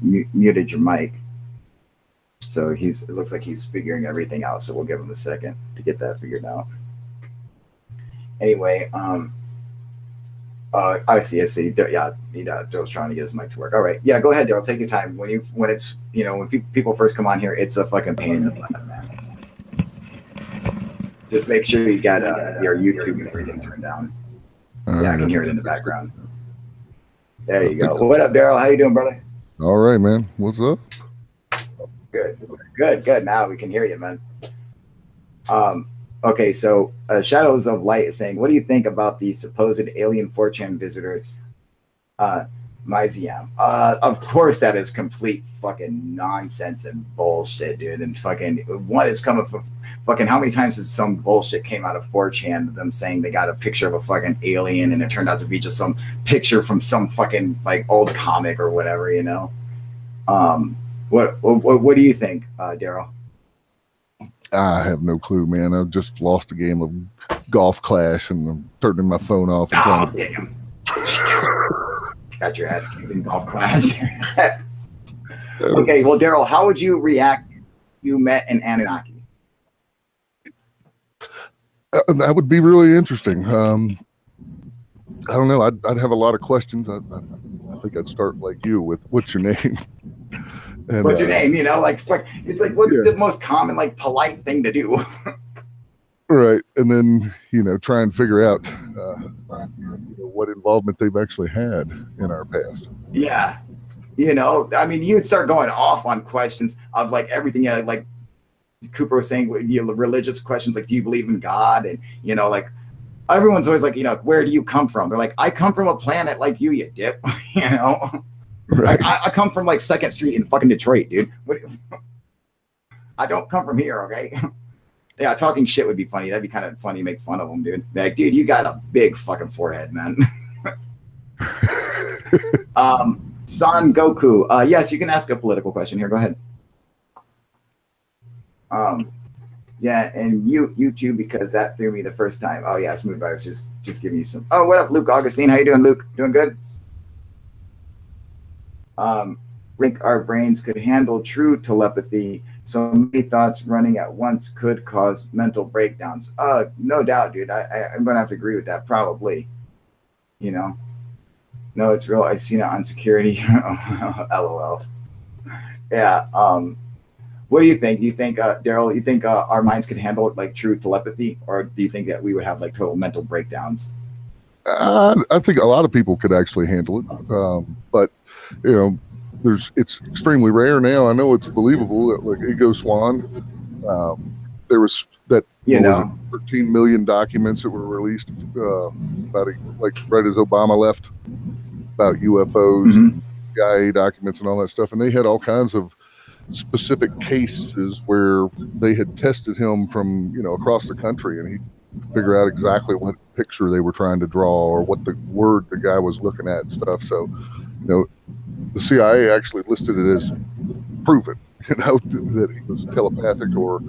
Speaker 1: muted your mic. So it looks like he's figuring everything out. So we'll give him a second to get that figured out. Anyway, I see. Yeah, Daryl's trying to get his mic to work. All right. Yeah, go ahead, Daryl. Take your time. When it's, when people first come on here, it's a fucking pain in the butt, man. Just make sure you got your YouTube and everything turned down. Yeah, I can hear it in the background. There you go. What up, Daryl? How you doing, brother?
Speaker 2: All right, man. What's up?
Speaker 1: Good. Now we can hear you, man. Okay, so Shadows of Light is saying, what do you think about the supposed alien 4chan visitor, Myziam? Of course, that is complete fucking nonsense and bullshit, dude. And fucking what is coming from fucking how many times has some bullshit came out of 4chan, them saying they got a picture of a fucking alien and it turned out to be just some picture from some fucking like old comic or whatever, What do you think, Daryl?
Speaker 2: I have no clue, man. I just lost a game of Golf Clash and I'm turning my phone off. And
Speaker 1: damn. Got your ass kicked in Golf Clash. Okay, well, Daryl, how would you react if you met an Anunnaki?
Speaker 2: That would be really interesting. I don't know. I'd have a lot of questions. I think I'd start like you with, what's your name? And,
Speaker 1: what's your name? It's like what's the most common, like, polite thing to do?
Speaker 2: Right. And then, try and figure out what involvement they've actually had in our past.
Speaker 1: Yeah. You'd start going off on questions of like everything. Yeah, like Cooper was saying, religious questions, like, do you believe in God? And, like, everyone's always like, where do you come from? They're like, I come from a planet like you dip, Right. I come from like 2nd Street in fucking Detroit, dude. I don't come from here, okay? Yeah, talking shit would be funny. That'd be kind of funny to make fun of them, dude. Like, dude, you got a big fucking forehead, man. Son Goku. Yes, you can ask a political question here. Go ahead. Yeah, and you too, because that threw me the first time. Oh yeah, Smooth Vibes just giving you some. Oh, what up, Luke Augustine? How you doing, Luke? Doing good? Think our brains could handle true telepathy, so many thoughts running at once could cause mental breakdowns. No doubt, dude. I'm gonna have to agree with that, probably. No, it's real. I've seen it on security. LOL. Yeah. What do you think? Do you think, Daryl, you think our minds could handle like true telepathy, or do you think that we would have like total mental breakdowns?
Speaker 2: I think a lot of people could actually handle it, but it's extremely rare now. I know it's believable that, like, Ego Swan, there was that 13 million documents that were released about right as Obama left, about UFOs, CIA documents, and all that stuff, and they had all kinds of specific cases where they had tested him from across the country, and he figure out exactly what picture they were trying to draw or what the word the guy was looking at and stuff. So the CIA actually listed it as proven, that he was telepathic or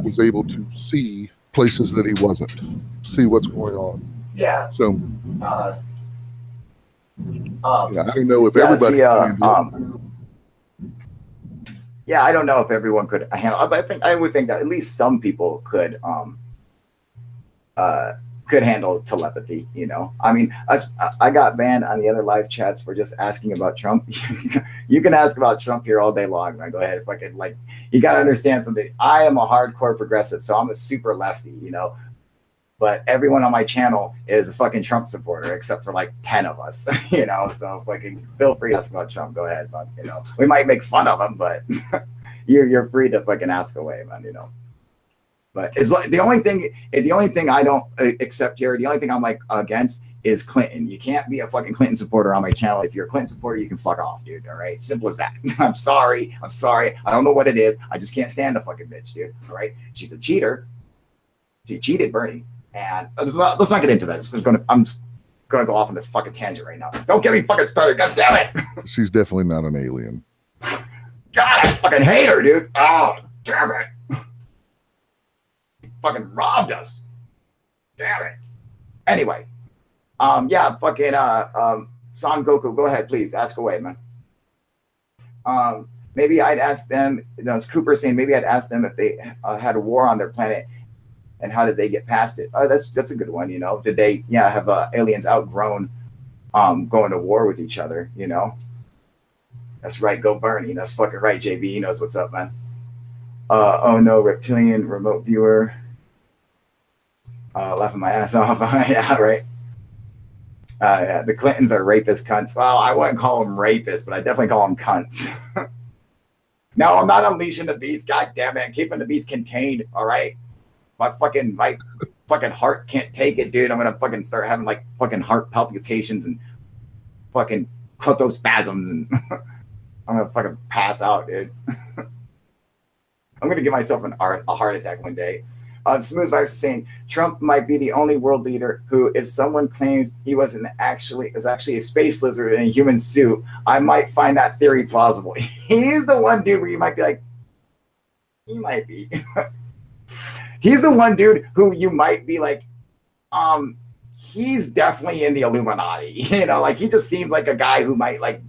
Speaker 2: was able to see places that he wasn't, see what's going on.
Speaker 1: Yeah.
Speaker 2: So I don't know if everybody.
Speaker 1: Yeah, I don't know if everyone could handle, but I would think that at least some people could handle telepathy. I got banned on the other live chats for just asking about Trump. You can ask about Trump here all day long, man. Go ahead. If I could, like, you got to understand something. I am a hardcore progressive, so I'm a super lefty, but everyone on my channel is a fucking Trump supporter, except for like 10 of us, so fucking feel free to ask about Trump. Go ahead, but we might make fun of him, but you're free to fucking ask away, man, But it's like the only thing I don't accept here, the only thing I'm like against is Clinton. You can't be a fucking Clinton supporter on my channel. If you're a Clinton supporter, you can fuck off, dude. All right, simple as that. I'm sorry. I don't know what it is. I just can't stand the fucking bitch, dude. All right, she's a cheater. She cheated Bernie, and let's not get into that. I'm just gonna go off on this fucking tangent right now. Don't get me fucking started. God damn it.
Speaker 2: She's definitely not an alien.
Speaker 1: God, I fucking hate her, dude. Oh, damn it. Fucking robbed us. Damn it. Anyway, fucking Son Goku, go ahead, please. Ask away, man. Maybe I'd ask them, it's Cooper saying, maybe I'd ask them if they had a war on their planet and how did they get past it. That's a good one, Did they have aliens outgrown going to war with each other, you know. That's right, go Bernie. That's fucking right, JB. He knows what's up, man. Oh no, reptilian remote viewer. Laughing my ass off. Yeah, right. Yeah, the Clintons are rapist cunts. Well, I wouldn't call them rapists, but I definitely call them cunts. No, I'm not unleashing the beast. God damn it. I'm keeping the beast contained. All right. My fucking heart can't take it, dude. I'm going to fucking start having like fucking heart palpitations and fucking spasms, and I'm going to fucking pass out, dude. I'm going to give myself a heart attack one day. Smooth Virus is saying Trump might be the only world leader who, if someone claimed he was actually a space lizard in a human suit, I might find that theory plausible. He's the one dude where you might be like, he might be. He's the one dude who you might be like, he's definitely in the Illuminati. You know, like he just seems like a guy who might like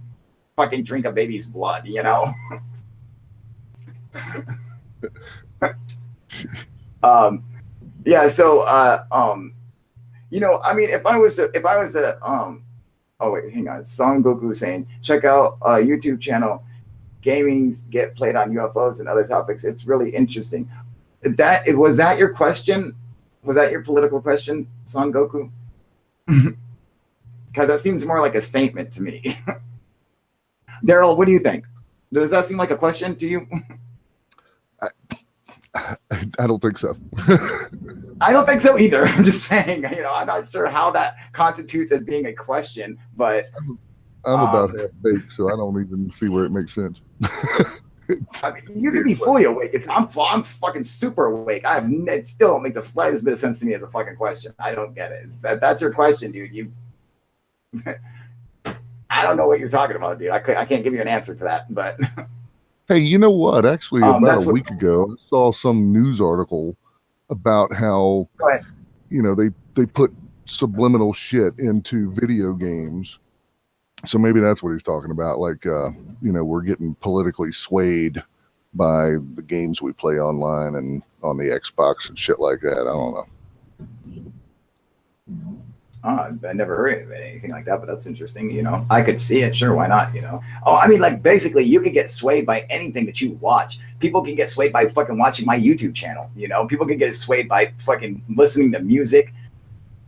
Speaker 1: fucking drink a baby's blood, you know? Yeah, so you know, I mean, if I was oh wait, hang on. Son Goku saying, check out YouTube channel, gaming get played on UFOs and other topics. It's really interesting. Was that your question? Was that your political question, Son Goku? Because that seems more like a statement to me. Daryl, what do you think? Does that seem like a question to you?
Speaker 2: I don't think so.
Speaker 1: I don't think so either. I'm just saying, you know, I'm not sure how that constitutes as being a question, but
Speaker 2: I'm about half baked, so I don't even see where it makes sense.
Speaker 1: I mean, you can be fully awake. I'm fucking super awake. It still don't make the slightest bit of sense to me as a fucking question. I don't get it. That's your question, dude. I don't know what you're talking about, dude. I can't give you an answer to that, but.
Speaker 2: Hey, you know what? Actually, about a week ago, I saw some news article about how, you know, they put subliminal shit into video games. So maybe that's what he's talking about. Like, you know, we're getting politically swayed by the games we play online and on the Xbox and shit like that. I don't know.
Speaker 1: I never heard of anything like that, but that's interesting. You know, I could see it. Sure, why not? You know, I mean, like basically, you could get swayed by anything that you watch. People can get swayed by fucking watching my YouTube channel. You know, people can get swayed by fucking listening to music,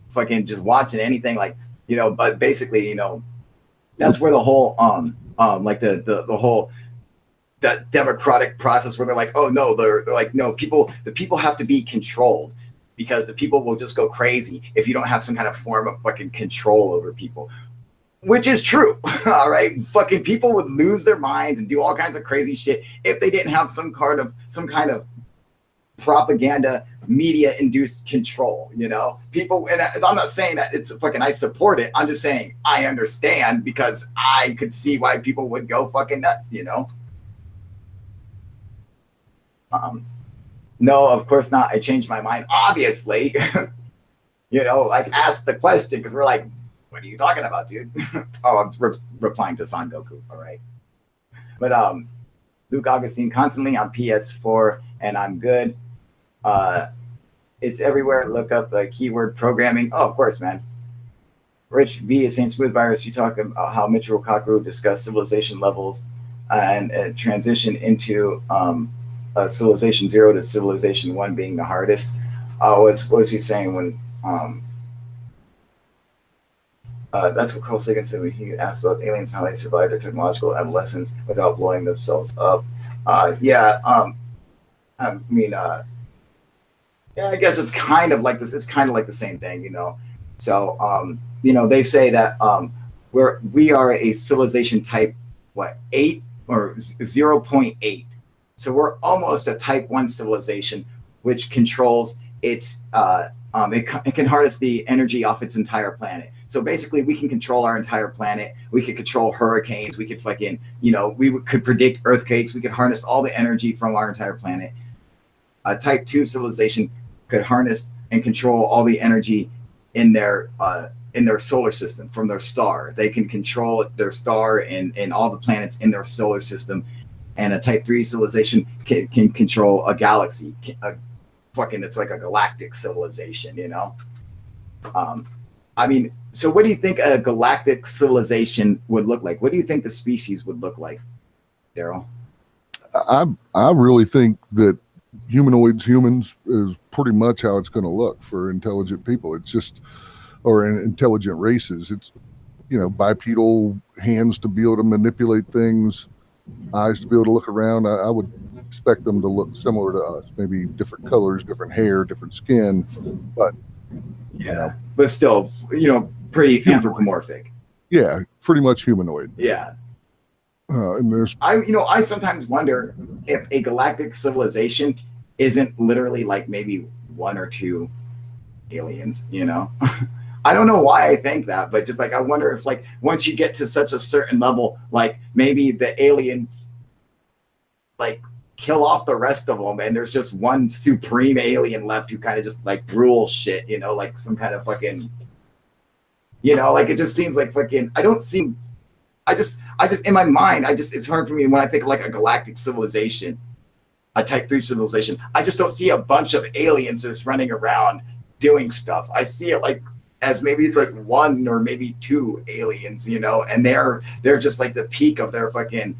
Speaker 1: fucking just watching anything. Like, you know, but basically, you know, that's where the whole like the whole that democratic process where they're like, oh no, they're like, no, the people have to be controlled. Because the people will just go crazy if you don't have some kind of form of fucking control over people, which is true. All right, fucking people would lose their minds and do all kinds of crazy shit if they didn't have some kind of propaganda, media-induced control. You know, people, and I'm not saying that it's fucking I support it. I'm just saying I understand because I could see why people would go fucking nuts. You know. No, of course not. I changed my mind, obviously. You know, like ask the question because we're like, what are you talking about, dude? Oh, I'm replying to Son Goku. All right. But Luke Augustine constantly on PS4 and I'm good. It's everywhere. Look up keyword programming. Oh, of course, man. Rich B is saying Smooth Virus. You talk about how Mitchell Kaku discussed civilization levels and transition into civilization 0 to civilization 1 being the hardest. What was he saying when that's what Carl Sagan said when he asked about aliens, how they survived their technological adolescence without blowing themselves up. I mean, yeah, I guess it's kind of like this. It's kind of like the same thing, you know. So, you know, they say that we are a civilization type 8 or 0.8. So we're almost a type 1 civilization, which controls its, it can harness the energy off its entire planet. So basically we can control our entire planet. We could control hurricanes. We could fucking, you know, could predict earthquakes. We could harness all the energy from our entire planet. A type 2 civilization could harness and control all the energy in their solar system from their star. They can control their star and all the planets in their solar system. And a type 3 civilization can control a galaxy. It's like a galactic civilization, you know? I mean, so what do you think a galactic civilization would look like? What do you think the species would look like, Daryl?
Speaker 2: I really think that humans is pretty much how it's going to look for intelligent people. It's just, or intelligent races. It's, bipedal hands to be able to manipulate things, eyes to be able to look around. I would expect them to look similar to us, maybe different colors, different hair, different skin, but
Speaker 1: Yeah, but still, pretty
Speaker 2: humanoid.
Speaker 1: anthropomorphic.
Speaker 2: Yeah, pretty much humanoid.
Speaker 1: Yeah.
Speaker 2: And there's,
Speaker 1: I sometimes wonder if a galactic civilization isn't literally like maybe one or two aliens, I don't know why I think that, but just like I wonder if like once you get to such a certain level, like maybe the aliens like kill off the rest of them and there's just one supreme alien left who kind of just like rules shit, like some kind of fucking, like it just seems like fucking I just in my mind, it's hard for me when I think of like a galactic civilization, a type 3 civilization. I just don't see a bunch of aliens just running around doing stuff. I see it like as maybe it's like one or maybe two aliens, and they're just like the peak of their fucking,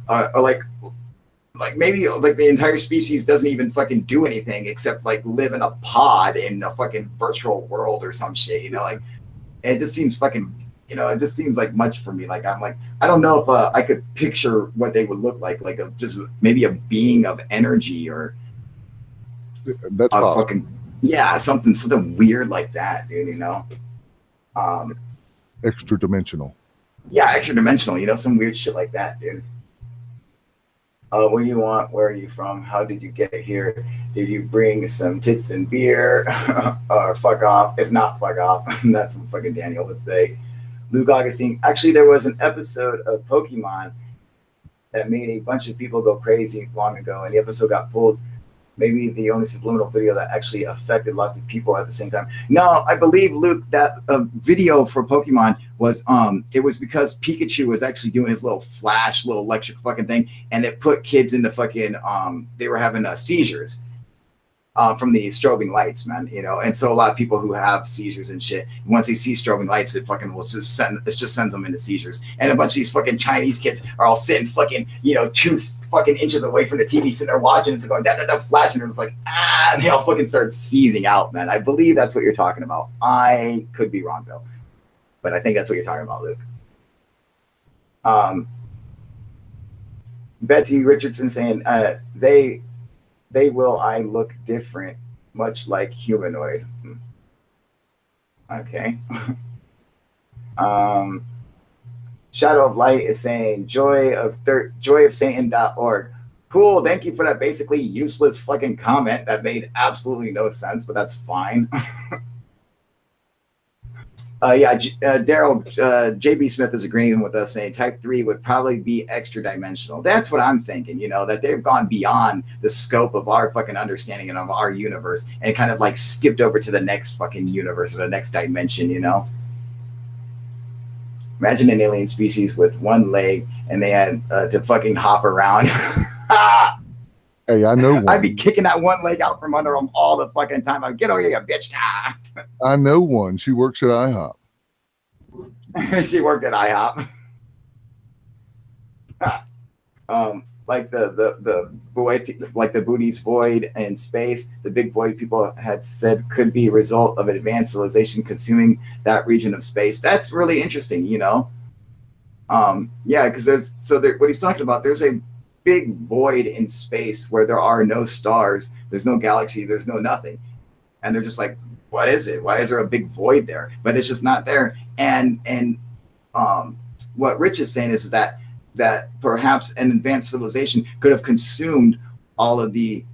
Speaker 1: or like maybe like the entire species doesn't even fucking do anything except like live in a pod in a fucking virtual world or some shit, like it just seems fucking, it just seems like much for me. Like I'm like, I don't know if I could picture what they would look like just maybe a being of energy or
Speaker 2: that's
Speaker 1: a fucking, yeah, something weird like that, dude,
Speaker 2: extra dimensional.
Speaker 1: Yeah, extra dimensional, some weird shit like that, dude. What do you want? Where are you from? How did you get here? Did you bring some tits and beer? Or fuck off. If not, fuck off. That's what fucking Daniel would say. Luke Augustine. Actually, there was an episode of Pokemon that made a bunch of people go crazy long ago, and the episode got pulled. Maybe the only subliminal video that actually affected lots of people at the same time. No, I believe, Luke, that video for Pokemon was it was because Pikachu was actually doing his little flash, little electric fucking thing, and it put kids into fucking they were having seizures from the strobing lights, man, and so a lot of people who have seizures and shit, once they see strobing lights, it fucking will just sends them into seizures. And a bunch of these fucking Chinese kids are all sitting fucking, 2 fucking inches away from the TV, sitting there watching, it's going da flashing, and it's like and they all fucking start seizing out, man. I believe that's what you're talking about. I could be wrong though, but I think that's what you're talking about, Luke. Betsy Richardson saying they will I look different, much like humanoid. Okay. Shadow of Light is saying joyofsatan.org. Cool. Thank you for that basically useless fucking comment that made absolutely no sense, but that's fine. Daryl, JB Smith is agreeing with us, saying type 3 would probably be extra dimensional. That's what I'm thinking, that they've gone beyond the scope of our fucking understanding and of our universe and kind of like skipped over to the next fucking universe or the next dimension, Imagine an alien species with one leg and they had to fucking hop around.
Speaker 2: Hey, I know one.
Speaker 1: I'd be kicking that one leg out from under them all the fucking time. I'd get over here, you bitch.
Speaker 2: I know one. She works at IHOP.
Speaker 1: She worked at IHOP. Like the void, like the Booty's void in space, the big void people had said could be a result of an advanced civilization consuming that region of space. That's really interesting, Yeah, because what he's talking about, there's a big void in space where there are no stars, there's no galaxy, there's no nothing, and they're just like, what is it? Why is there a big void there? But it's just not there. And what Rich is saying is that perhaps an advanced civilization could have consumed all of the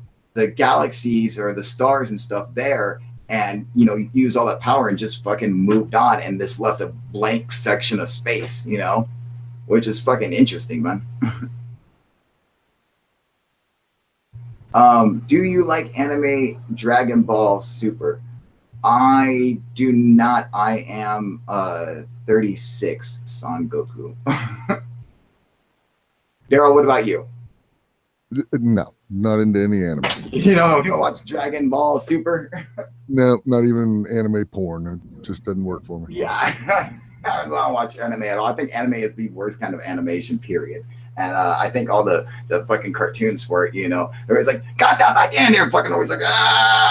Speaker 1: galaxies or the stars and stuff there, and use all that power and just fucking moved on, and this left a blank section of space, which is fucking interesting, man. Do you like anime Dragon Ball Super? I do not. I am 36 Son Goku. Daryl, what about you?
Speaker 2: No, Not into any anime.
Speaker 1: You don't watch Dragon Ball Super?
Speaker 2: No, not even anime porn. It just doesn't work for me.
Speaker 1: Yeah, I don't watch anime at all. I think anime is the worst kind of animation, period. And I think all the fucking cartoons for it, they're always like, God damn, I can't hear, fucking always like,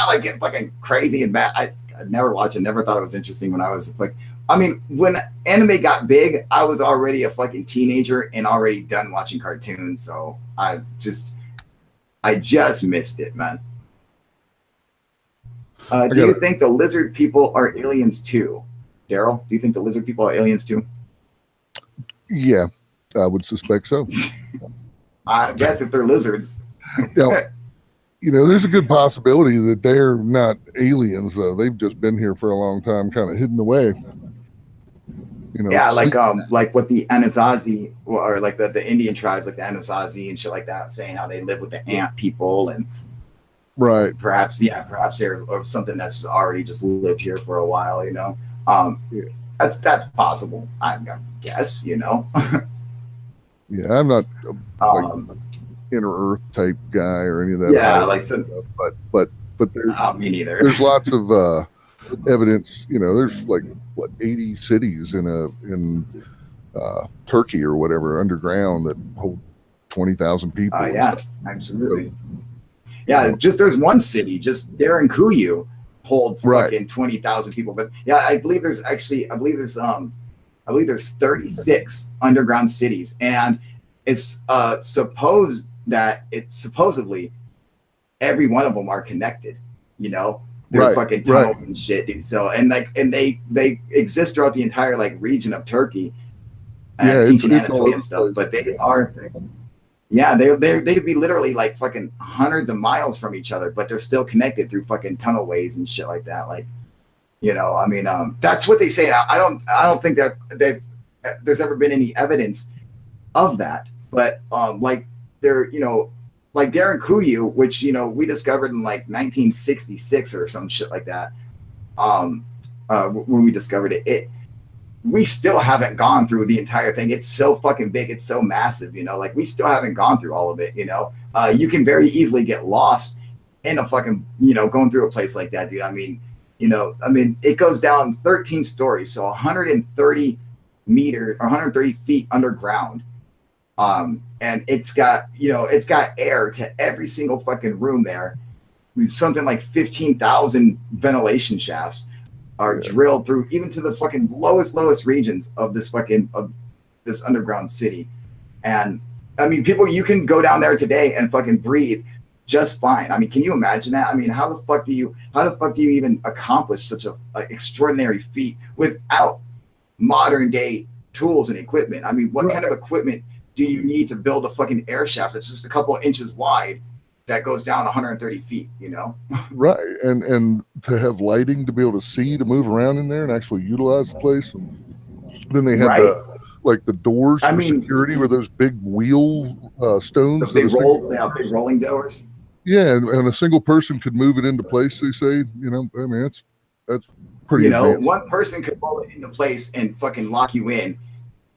Speaker 1: like get fucking crazy and mad. I never watched it, never thought it was interesting when I was like, I mean, when anime got big, I was already a fucking teenager and already done watching cartoons. So I just missed it, man. Do you think the lizard people are aliens too? Daryl, do you think the lizard people are aliens too?
Speaker 2: Yeah, I would suspect so.
Speaker 1: I guess if they're lizards.
Speaker 2: Yeah. There's a good possibility that they're not aliens, though. They've just been here for a long time, kind of hidden away.
Speaker 1: Yeah, like what the Anasazi or like the Indian tribes, like the Anasazi and shit like that, saying how they live with the ant people and
Speaker 2: right.
Speaker 1: Perhaps they're or something that's already just lived here for a while. That's possible. I guess. Yeah,
Speaker 2: I'm not inner Earth type guy or any of that.
Speaker 1: Yeah,
Speaker 2: but there's
Speaker 1: me neither.
Speaker 2: There's lots of evidence. There's like 80 cities in Turkey or whatever underground that hold 20,000 people.
Speaker 1: Yeah, absolutely. Yeah, just there's one city, just Kuyu holds fucking 20,000 people. But yeah, I believe there's 36 underground cities, and it's supposedly every one of them are connected. They're fucking tunnels and shit, dude. So and they exist throughout the entire region of Turkey, and ancient Anatolia and stuff. But they are. Yeah, they'd be literally like fucking hundreds of miles from each other, but they're still connected through fucking tunnel ways and shit like that. That's what they say. I don't think that there's ever been any evidence of that. But they're like Darren Kuyu, which we discovered in 1966 or some shit like that. When we discovered it. We still haven't gone through the entire thing. It's so fucking big. It's so massive, we still haven't gone through all of it, you can very easily get lost in a fucking, going through a place like that, dude. I mean, it goes down 13 stories. So 130 meters or 130 feet underground. And it's got air to every single fucking room there. Something like 15,000 ventilation shafts are drilled through even to the fucking lowest regions of this underground city. And I mean, people, you can go down there today and fucking breathe just fine. I mean, can you imagine that? I mean, how the fuck do you even accomplish such a extraordinary feat without modern day tools and equipment? I mean, what kind of equipment do you need to build a fucking air shaft that's just a couple of inches wide that goes down 130 feet,
Speaker 2: Right. And to have lighting to be able to see, to move around in there and actually utilize the place. And then they had the doors for security were those big wheel stones.
Speaker 1: Big rolling doors.
Speaker 2: Yeah. And a single person could move it into place. They say, I mean, that's pretty advanced.
Speaker 1: One person could roll it into place and fucking lock you in.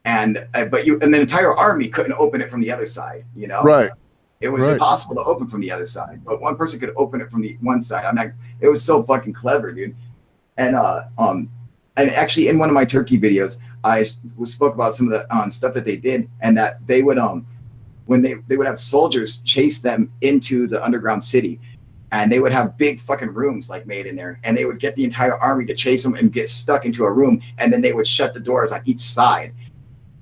Speaker 1: And an entire army couldn't open it from the other side,
Speaker 2: Right.
Speaker 1: It was impossible to open from the other side, but one person could open it from the one side. I'm like, it was so fucking clever, dude. And actually, in one of my Turkey videos, I spoke about some of the stuff that they did, and that they would when they would have soldiers chase them into the underground city, and they would have big fucking rooms made in there, and they would get the entire army to chase them and get stuck into a room, and then they would shut the doors on each side,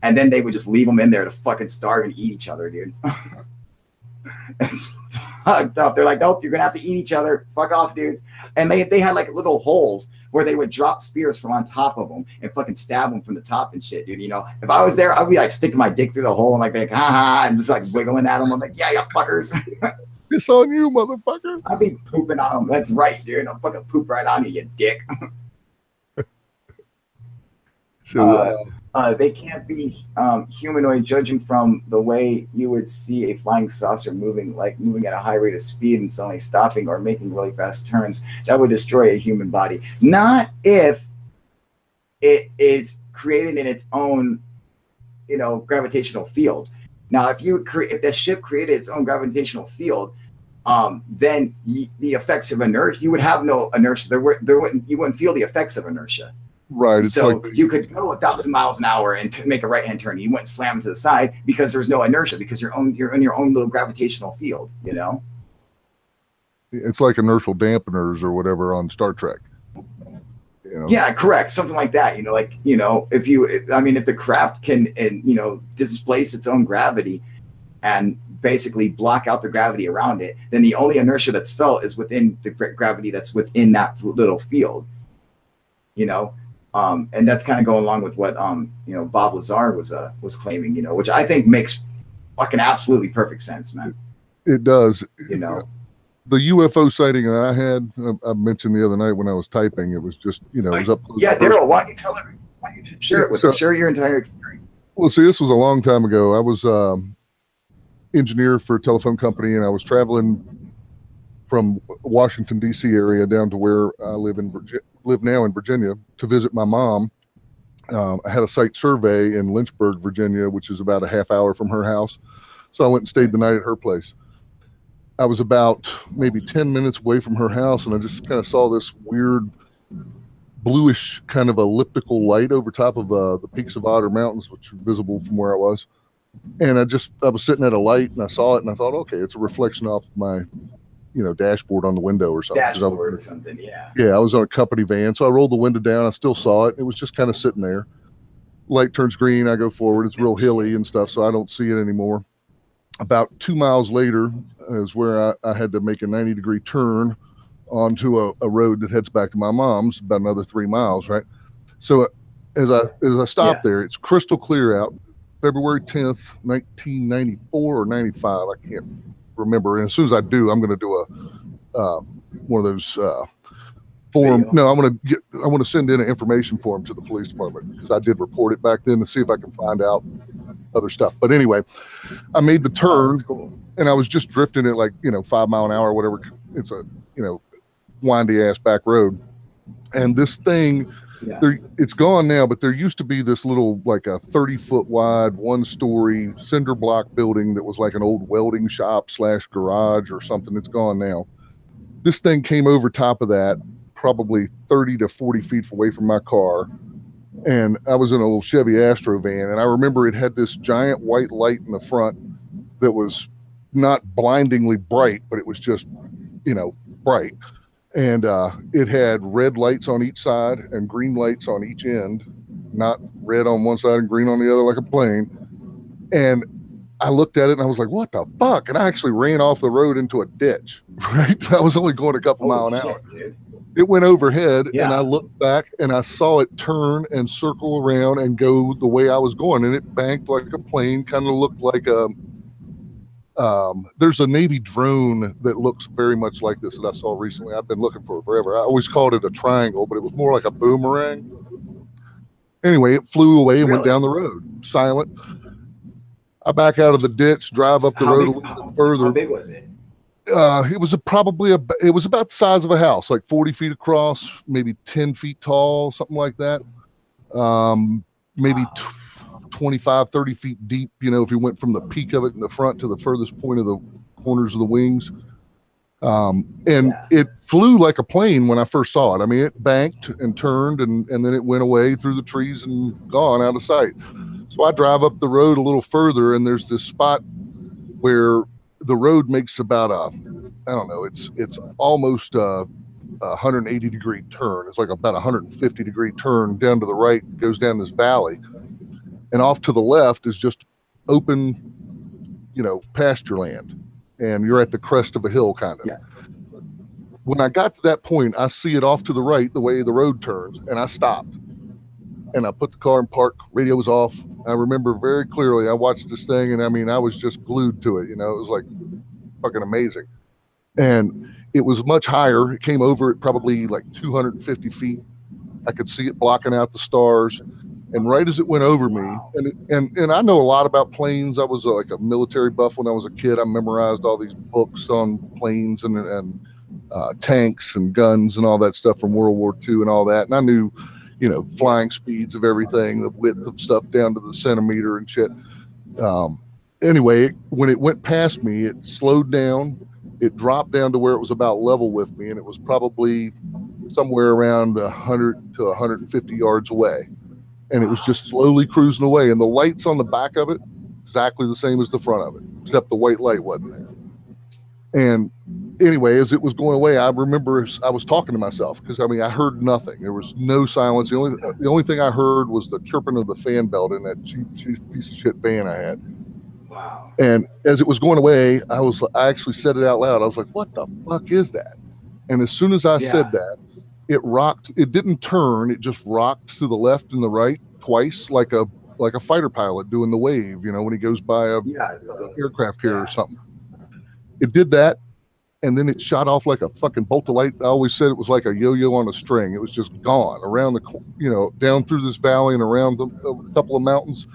Speaker 1: and then they would just leave them in there to fucking starve and eat each other, dude. It's fucked up. They're like, nope, you're gonna have to eat each other. Fuck off, dudes. And they had little holes where they would drop spears from on top of them and fucking stab them from the top and shit, dude. If I was there, I'd be sticking my dick through the hole and be ha, and just wiggling at them. I'm like, yeah, you fuckers.
Speaker 2: It's on you, motherfucker.
Speaker 1: I'd be pooping on them. That's right, dude. I'll fucking poop right on you dick. They can't be humanoid, judging from the way you would see a flying saucer moving at a high rate of speed and suddenly stopping or making really fast turns. That would destroy a human body. Not if it is created in its own, gravitational field. Now, if the ship created its own gravitational field, then the effects of inertia, you would have no inertia. You wouldn't feel the effects of inertia.
Speaker 2: Right. It's
Speaker 1: so
Speaker 2: like
Speaker 1: you could go 1,000 miles an hour and make a right-hand turn. You wouldn't slam to the side because there's no inertia, because you're in your own little gravitational field, you know?
Speaker 2: It's like inertial dampeners or whatever on Star Trek. You know?
Speaker 1: Yeah, correct. Something like that. If the craft can, displace its own gravity and basically block out the gravity around it, then the only inertia that's felt is within the gravity that's within that little field, and that's kind of going along with what, Bob Lazar was claiming, which I think makes fucking absolutely perfect sense, man.
Speaker 2: It does. The UFO sighting that I had, I mentioned the other night when I was typing, it was just, it was up close.
Speaker 1: Yeah, Daryl, why don't you tell everyone? Why don't you share it with us? Share your entire experience.
Speaker 2: Well, see, this was a long time ago. I was engineer for a telephone company, and I was traveling from Washington, D.C. area down to where I live now in Virginia to visit my mom. I had a site survey in Lynchburg, Virginia, which is about a half hour from her house. So I went and stayed the night at her place. I was about maybe 10 minutes away from her house, and I just kind of saw this weird bluish kind of elliptical light over top of the peaks of Otter Mountains, which are visible from where I was. And I was sitting at a light, and I saw it, and I thought, okay, it's a reflection off my, dashboard on the window or something.
Speaker 1: Dashboard or something, yeah.
Speaker 2: Yeah, I was on a company van, so I rolled the window down. I still saw it. It was just kind of sitting there. Light turns green, I go forward. It's real hilly and stuff, so I don't see it anymore. About 2 miles later is where I had to make a 90-degree turn onto a road that heads back to my mom's, about another 3 miles, right? So as I stopped there, it's crystal clear out, February 10th, 1994 or 95, I can't remember. And as soon as I do, I'm going to do one of those form. No, I want to send in an information form to the police department, because I did report it back then to see if I can find out other stuff. But anyway, I made the turn, and I was just drifting at 5 mile an hour or whatever. It's a windy ass back road, and this thing, it's gone now, but there used to be this little, like a 30-foot wide, 1-story cinder block building that was like an old welding shop / garage or something. It's gone now. This thing came over top of that, probably 30 to 40 feet away from my car. And I was in a little Chevy Astro van, and I remember it had this giant white light in the front that was not blindingly bright, but it was just, bright. And it had red lights on each side and green lights on each end, not red on one side and green on the other like a plane. And I looked at it and I was like, what the fuck? And I actually ran off the road into a ditch, right? I was only going a couple mile an hour. Dude. It went overhead, and I looked back and I saw it turn and circle around and go the way I was going. And it banked like a plane, kind of looked like there's a Navy drone that looks very much like this that I saw recently. I've been looking for it forever. I always called it a triangle, but it was more like a boomerang. Anyway, it flew away and went down the road, silent. I back out of the ditch, drive up the road a little bit further.
Speaker 1: How big was it?
Speaker 2: It was it was about the size of a house, like 40 feet across, maybe 10 feet tall, something like that. Maybe 25, 30 feet deep, if you went from the peak of it in the front to the furthest point of the corners of the wings. It flew like a plane when I first saw it. I mean, it banked and turned, and then it went away through the trees and gone out of sight. So I drive up the road a little further, and there's this spot where the road makes about it's almost a 180-degree turn. It's like about a 150-degree turn down to the right, goes down this valley. And off to the left is just open, pasture land. And you're at the crest of a hill, kind of. Yeah. When I got to that point, I see it off to the right, the way the road turns, and I stopped. And I put the car in park, radio was off. I remember very clearly, I watched this thing, and I was just glued to it. It was like fucking amazing. And it was much higher. It came over at probably like 250 feet. I could see it blocking out the stars. And right as it went over me, and I know a lot about planes. I was like a military buff when I was a kid. I memorized all these books on planes and tanks and guns and all that stuff from World War II and all that. And I knew, flying speeds of everything, the width of stuff down to the centimeter and shit. Anyway, when it went past me, it slowed down, It dropped down to where it was about level with me, and it was probably somewhere around 100 to 150 yards away. And it was just slowly cruising away. And the lights on the back of it, exactly the same as the front of it, except the white light wasn't there. And anyway, as it was going away, I remember I was talking to myself because, I mean, I heard nothing. There was no silence. The only thing I heard was the chirping of the fan belt in that cheap piece of shit fan I had.
Speaker 1: Wow.
Speaker 2: And as it was going away, I actually said it out loud. I was like, what the fuck is that? And as soon as I said that, it rocked. It didn't turn. It just rocked to the left and the right twice, like a fighter pilot doing the wave, you know, when he goes by a aircraft carrier or something. It did that, and then it shot off like a fucking bolt of light. I always said it was like a yo-yo on a string. It was just gone around the, you know, down through this valley and around a couple of mountains,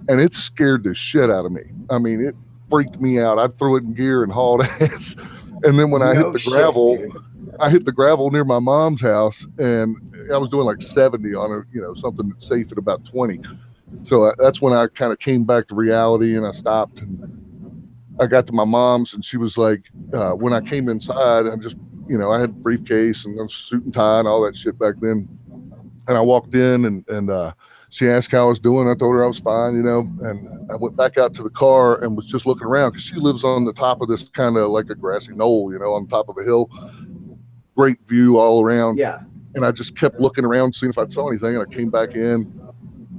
Speaker 2: and it scared the shit out of me. I mean, it freaked me out. I'd throw it in gear and hauled ass. And then when I hit the gravel, I hit the gravel near my mom's house, and I was doing like 70 on it, you know, something that's safe at about 20. So that's when I kind of came back to reality, and I stopped, and I got to my mom's, and she was like, when I came inside, I just, you know, I had a briefcase and a suit and tie and all that shit back then. And I walked in, and she asked how I was doing. I told her I was fine, you know, and I went back out to the car and was just looking around because she lives on the top of this kind of like a grassy knoll, you know, on top of a hill. Great view all around.
Speaker 1: Yeah.
Speaker 2: And I just kept looking around, seeing if I saw anything. And I came back in,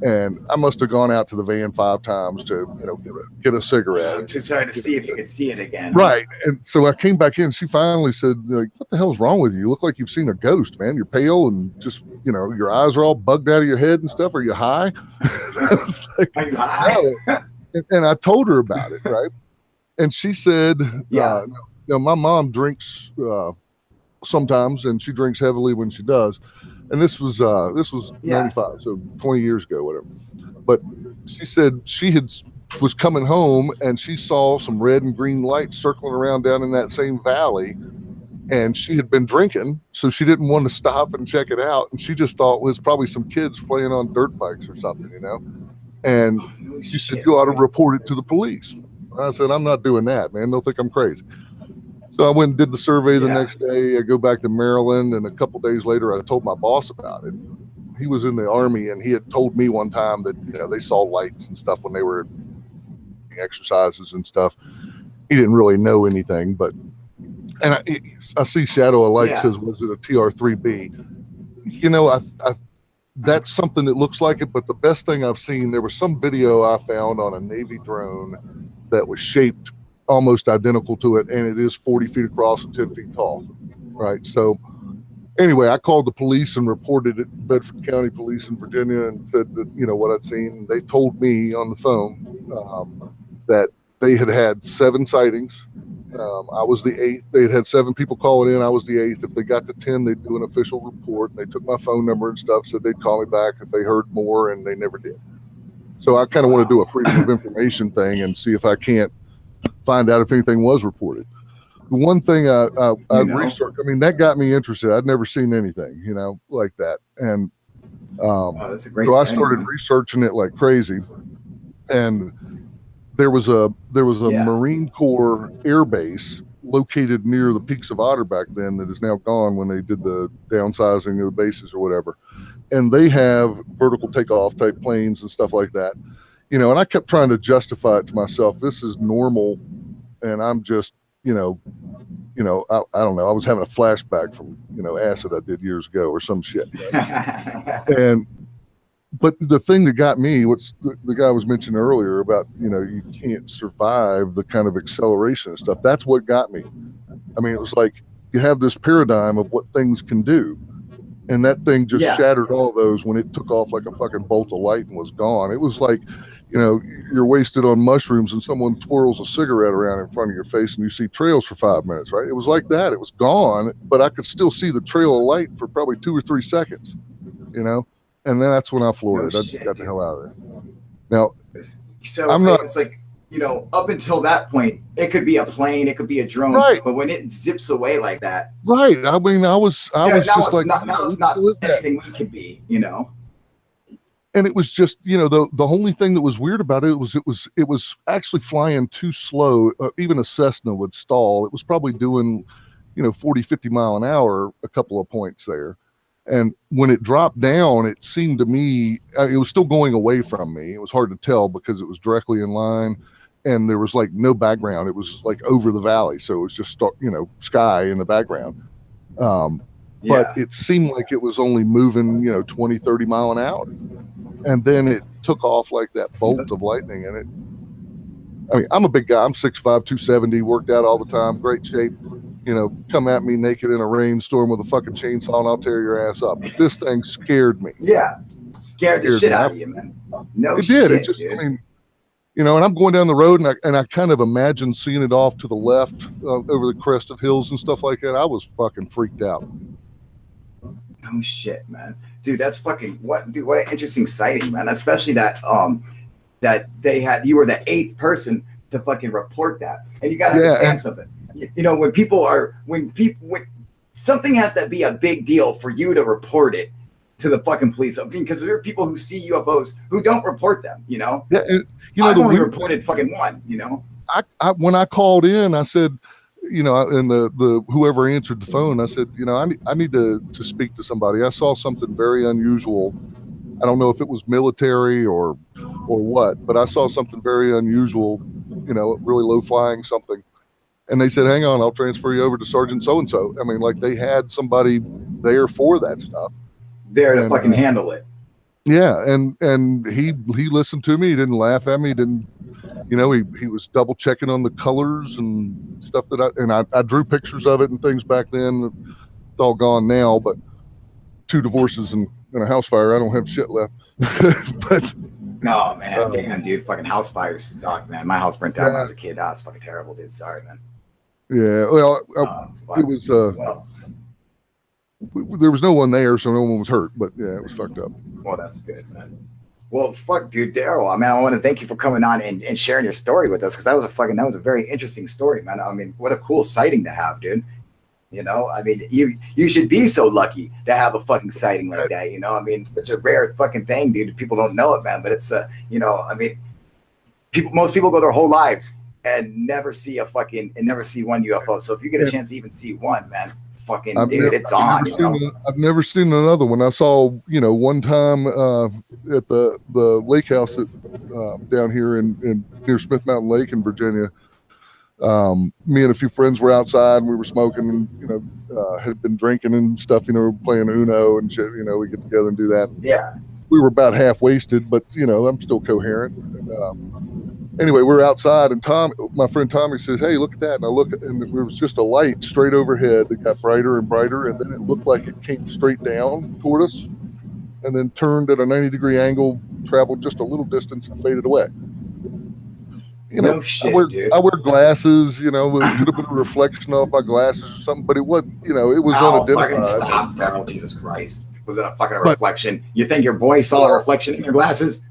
Speaker 2: and I must have gone out to the van 5 times to, you know, get a cigarette.
Speaker 1: To try to see if you could see it again.
Speaker 2: Right. And so I came back in. She finally said, like, what the hell's wrong with you? You look like you've seen a ghost, man. You're pale and just, you know, your eyes are all bugged out of your head and stuff. Are you high? I was like,
Speaker 1: are you high?
Speaker 2: And I told her about it, right? And she said, you know, my mom drinks sometimes, and she drinks heavily when she does. And this was 95, so 20 years ago, whatever. But she said was coming home, and she saw some red and green lights circling around down in that same valley, and she had been drinking, so she didn't want to stop and check it out, and she just thought it was probably some kids playing on dirt bikes or something, you know. And she said, you ought to report it to the police. I said, I'm not doing that, man. They'll think I'm crazy. So I went and did the survey the next day. I go back to Maryland, and a couple days later, I told my boss about it. He was in the Army, and he had told me one time that, you know, they saw lights and stuff when they were doing exercises and stuff. He didn't really know anything, but, and I see Shadow of Light says, was it a TR-3B? You know, that's something that looks like it, but the best thing I've seen, there was some video I found on a Navy drone that was shaped almost identical to it, and it is 40 feet across and 10 feet tall, right? So anyway, I called the police and reported it, Bedford County Police in Virginia, and said that, you know, what I'd seen. They told me on the phone that they had 7 sightings. I was the 8th. They had 7 people calling in. I was the 8th. If they got to 10, they'd do an official report, and they took my phone number and stuff, said they'd call me back if they heard more, and they never did. So I kind of want to do a freedom of information thing and see if I can't find out if anything was reported. The one thing I researched, I mean, that got me interested. I'd never seen anything, you know, like that. And
Speaker 1: that's a great
Speaker 2: so I started researching it like crazy. And there was a Marine Corps air base located near the Peaks of Otter back then that is now gone when they did the downsizing of the bases or whatever. And they have vertical takeoff type planes and stuff like that. You know, and I kept trying to justify it to myself. This is normal, and I'm just, I don't know. I was having a flashback from, you know, acid I did years ago or some shit. Right? But the thing that got me, what's the guy was mentioning earlier about, you know, you can't survive the kind of acceleration and stuff. That's what got me. I mean, it was like you have this paradigm of what things can do. And that thing just shattered all those when it took off like a fucking bolt of light and was gone. It was like, you know, you're wasted on mushrooms and someone twirls a cigarette around in front of your face and you see trails for 5 minutes, right? It was like that. It was gone, but I could still see the trail of light for probably 2 or 3 seconds, you know? And then that's when I floored it. I just got the hell out of there. Now,
Speaker 1: so it's like, you know, up until that point, it could be a plane, it could be a drone,
Speaker 2: right.
Speaker 1: But when it zips away like that,
Speaker 2: right? I mean, I was just like,
Speaker 1: now it's not anything we could be, you know.
Speaker 2: and it was just, the only thing that was weird about it was actually flying too slow. Even a Cessna would stall. It was probably doing 40, 50 mile an hour a couple of points there. And when it dropped down, it seemed to me it was still going away from me. It was hard to tell because it was directly in line, and there was like no background. It was like over the valley, so it was just sky in the background. But it seemed like it was only moving 20, 30 mile an hour, and then it took off like that bolt of lightning. And I mean, I'm a big guy. I'm 6'5", 270, worked out all the time, great shape. Come at me naked in a rainstorm with a fucking chainsaw and I'll tear your ass up. This thing scared me.
Speaker 1: Yeah. Scared the shit out of you, man. No
Speaker 2: it
Speaker 1: shit,
Speaker 2: did. It just,
Speaker 1: dude.
Speaker 2: I mean, and I'm going down the road and I kind of imagine seeing it off to the left over the crest of hills and stuff like that. I was fucking freaked out.
Speaker 1: No shit, man. Dude, that's fucking what an interesting sighting, man. Especially that you were the 8th person to fucking report that. And you gotta understand something. When something has to be a big deal for you to report it to the fucking police. I mean, because there are people who see UFOs who don't report them, Yeah, and, I've only reported fucking one,
Speaker 2: I when I called in, I said, and the whoever answered the phone, I said, I need to speak to somebody. I saw something very unusual. I don't know if it was military or what, but I saw something very unusual, really low flying something. And they said, hang on, I'll transfer you over to Sergeant so-and-so. I mean, like they had somebody there for that stuff.
Speaker 1: There to fucking handle it.
Speaker 2: Yeah. And he listened to me. He didn't laugh at me. He didn't, he was double checking on the colors and stuff I drew pictures of it and things back then. It's all gone now, but 2 divorces and a house fire, I don't have shit left. But
Speaker 1: no, man, damn, dude, fucking house fires suck, man. My house burnt down when I was a kid. That was fucking terrible, dude. Sorry, man.
Speaker 2: Yeah, well, it was. There was no one there, so no one was hurt. But yeah, it was fucked up.
Speaker 1: Well, that's good, man. Well, fuck, dude, Daryl. I mean, I want to thank you for coming on and sharing your story with us because that was a very interesting story, man. I mean, what a cool sighting to have, dude. I mean, you should be so lucky to have a fucking sighting like that. I mean, such a rare fucking thing, dude. People don't know it, man. But it's I mean, most people go their whole lives and never see one UFO. So if you get a chance to even see one, man, fucking it's on.
Speaker 2: I've never seen another one. I saw one time at the lake house down here in near Smith Mountain Lake in Virginia. Me and a few friends were outside and we were smoking and had been drinking and stuff, playing Uno and shit. We get together and do that.
Speaker 1: Yeah.
Speaker 2: We were about half wasted, but I'm still coherent. Anyway, we're outside and my friend Tommy says, hey, look at that. And I look and there was just a light straight overhead that got brighter and brighter. And then it looked like it came straight down toward us and then turned at a 90-degree angle, traveled just a little distance and faded away.
Speaker 1: No shit,
Speaker 2: I wear glasses, it could have been a reflection off my glasses or something, but it wasn't, it was unidentified.
Speaker 1: Fucking stop, Daryl, Jesus Christ. Was it a fucking reflection? You think your boy saw a reflection in your glasses?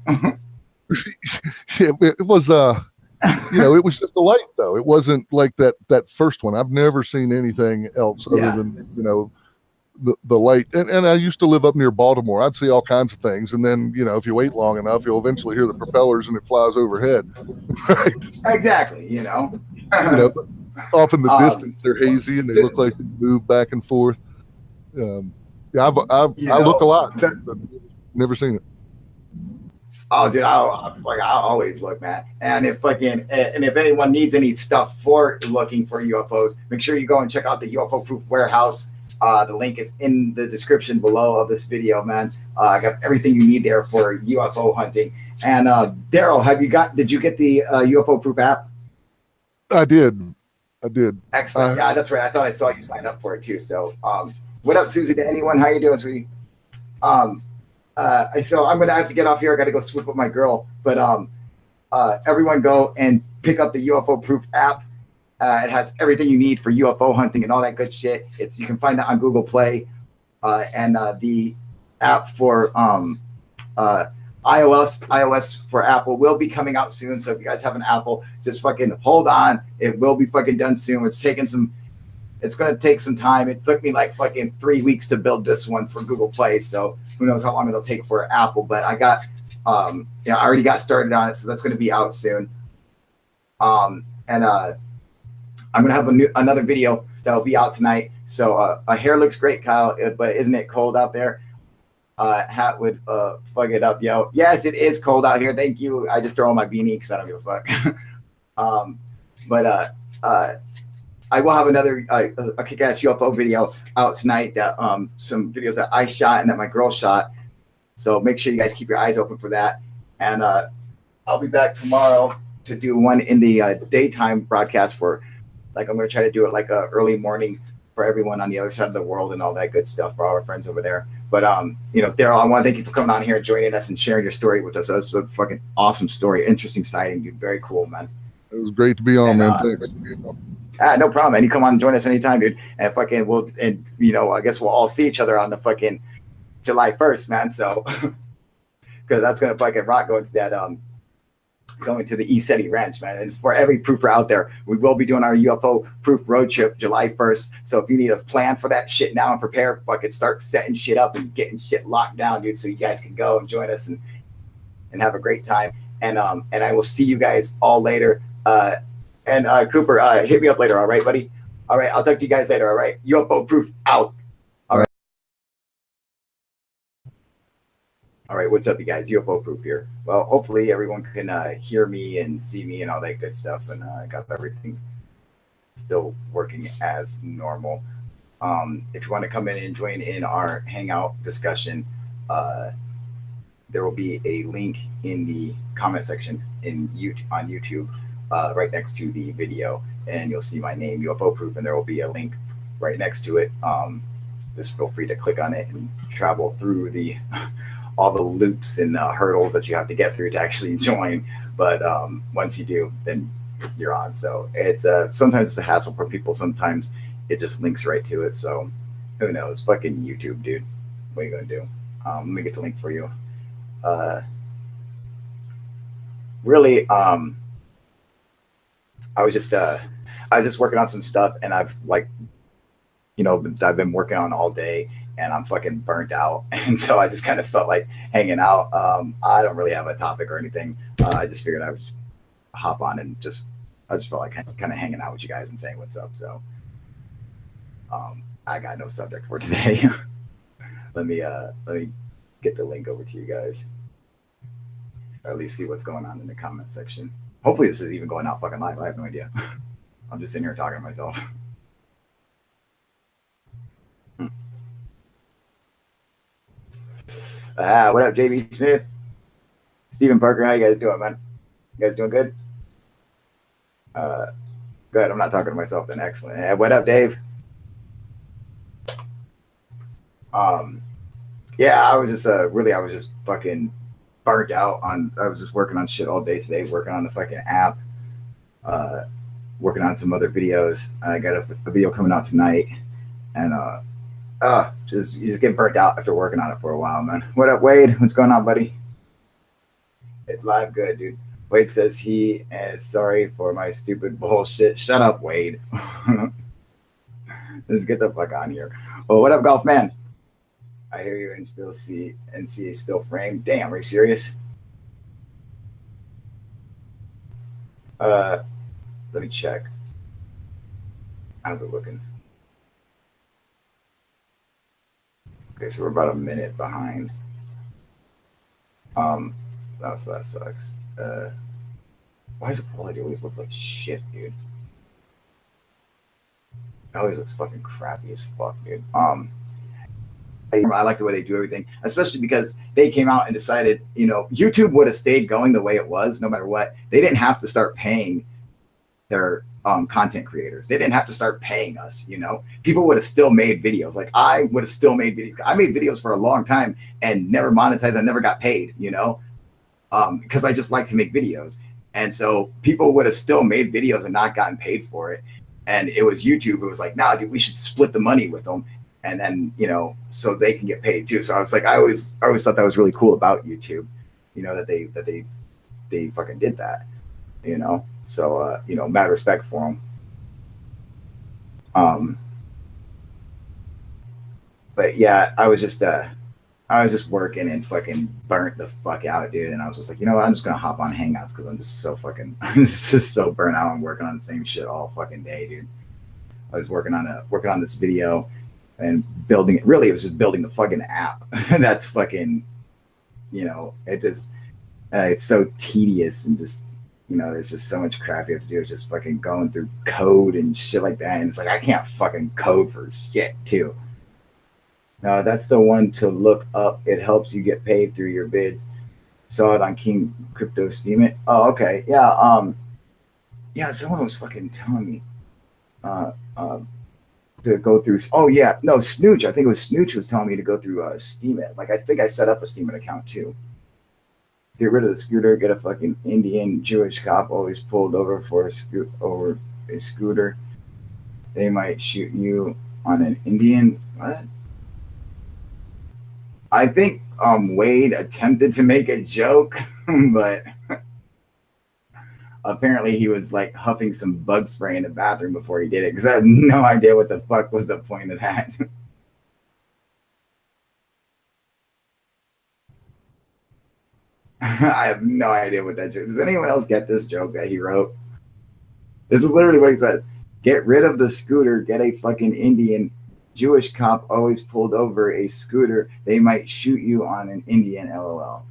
Speaker 2: Yeah, it was, it was just a light though. It wasn't like that first one. I've never seen anything else other than, the light. And I used to live up near Baltimore. I'd see all kinds of things. And then, if you wait long enough, you'll eventually hear the propellers and it flies overhead. Right?
Speaker 1: Exactly.
Speaker 2: But off in the distance, they're hazy and they look like they move back and forth. I look a lot. Never seen it.
Speaker 1: Oh, dude, I always look, man. And if anyone needs any stuff for looking for UFOs, make sure you go and check out the UFO Proof Warehouse. The link is in the description below of this video, man. I got everything you need there for UFO hunting. And Daryl, did you get the UFO Proof app?
Speaker 2: I did.
Speaker 1: Excellent. Yeah, that's right. I thought I saw you sign up for it too. So, what up, Susie? To anyone, how you doing, sweetie? So I'm gonna have to get off here. I gotta go swoop with my girl. But everyone go and pick up the UFO Proof app. It has everything you need for UFO hunting and all that good shit. You can find it on Google Play, and the app for iOS for Apple will be coming out soon. So if you guys have an Apple, just fucking hold on. It will be fucking done soon. It's taking some it's going to take some time. It took me like fucking 3 weeks to build this one for Google Play. So who knows how long it'll take for Apple, but I got, I already got started on it. So that's going to be out soon. I'm going to have another video that'll be out tonight. So my hair looks great, Kyle, but isn't it cold out there? Hat would fuck it up, yo. Yes, it is cold out here. Thank you. I just throw on my beanie because I don't give a fuck. I will have another a kick-ass UFO video out tonight. That some videos that I shot and that my girl shot. So make sure you guys keep your eyes open for that. And I'll be back tomorrow to do one in the daytime broadcast for, like, I'm going to try to do it like a early morning for everyone on the other side of the world and all that good stuff for all our friends over there. But, Daryl, I want to thank you for coming on here and joining us and sharing your story with us. That's a fucking awesome story. Interesting sighting, dude. Very cool, man.
Speaker 2: It was great to be on, man. Thanks.
Speaker 1: No problem. And you come on and join us anytime, dude. And fucking I guess we'll all see each other on the fucking July 1st, man. So, because that's going to fucking rock going to that, going to the ECETI Ranch, man. And for every proofer out there, we will be doing our UFO proof road trip July 1st. So if you need a plan for that shit now and prepare, fucking start setting shit up and getting shit locked down, dude, so you guys can go and join us and have a great time. And I will see you guys all later. Cooper, hit me up later, all right, buddy? All right, I'll talk to you guys later, all right? UFO proof out. All right, what's up, you guys? UFO proof here. Well, hopefully everyone can hear me and see me and all that good stuff. And I got everything still working as normal. If you want to come in and join in our hangout discussion, there will be a link in the comment section on YouTube right next to the video. And you'll see my name, UFO proof, and there will be a link right next to it. Just feel free to click on it and travel through all the loops and hurdles that you have to get through to actually join. But once you do, then you're on. So it's sometimes it's a hassle for people. Sometimes it just links right to it. So who knows? Fucking YouTube, dude. What are you gonna do? Let me get the link for you. Really, I was just working on some stuff, and I've been working on all day. And I'm fucking burnt out. And so I just kind of felt like hanging out. I don't really have a topic or anything. I just figured I would just hop on and I just felt like kind of hanging out with you guys and saying what's up. So I got no subject for today. Let me get the link over to you guys. Or at least see what's going on in the comment section. Hopefully this is even going out fucking live. I have no idea. I'm just sitting here talking to myself. What up, JB Smith? Stephen Parker, how you guys doing, man? You guys doing good? Good. I'm not talking to myself then. Excellent. Hey, what up, Dave? Yeah, I was just fucking burnt out I was just working on shit all day today, working on the fucking app, working on some other videos. I got a video coming out tonight, and you just get burnt out after working on it for a while, man. What up, Wade? What's going on, buddy? It's live good, dude. Wade says he is sorry for my stupid bullshit. Shut up, Wade. Let's get the fuck on here. Well, what up, Golf Man? I hear you and see still framed. Damn, are you serious? Let me check. How's it looking? Okay, so we're about a minute behind. So that sucks. Why does the quality always look like shit, dude? It always looks fucking crappy as fuck, dude. I like the way they do everything, especially because they came out and decided, YouTube would have stayed going the way it was no matter what. They didn't have to start paying their content creators. They didn't have to start paying us, People would have still made videos. Like I would have still made videos. I made videos for a long time and never monetized. I never got paid, because I just like to make videos. And so people would have still made videos and not gotten paid for it. And it was YouTube who was like, nah, dude, we should split the money with them. And then, so they can get paid too. So I was like, I always thought that was really cool about YouTube, that they fucking did that, So, mad respect for them. but yeah, I was just working and fucking burnt the fuck out, dude. And I was just like, you know what? I'm just gonna hop on Hangouts because I'm just so fucking, I'm just so burnt out. I'm working on the same shit all fucking day, dude. I was working on this video and building it. Really, it was just building the fucking app. That's fucking, it just it's so tedious and just there's just so much crap you have to do. It's just fucking going through code and shit like that. And it's like I can't fucking code for shit too. No, that's the one to look up. It helps you get paid through your bids. Saw it on King Crypto Steam It. Oh, okay. Yeah. Yeah. Someone was fucking telling me, uh, uh, to go through. Oh yeah, no, Snooch. I think it was Snooch was telling me to go through Steam It. Like I think I set up a Steam It account too. Get rid of the scooter. Get a fucking Indian Jewish cop always pulled over for a scooter. They might shoot you on an Indian. What? I think Wade attempted to make a joke, but apparently he was like huffing some bug spray in the bathroom before he did it because I have no idea what the fuck was the point of that. I have no idea what that joke. Does anyone else get this joke that he wrote? This is literally what he said. Get rid of the scooter, get a fucking Indian Jewish cop always pulled over a scooter. They might shoot you on an Indian, LOL.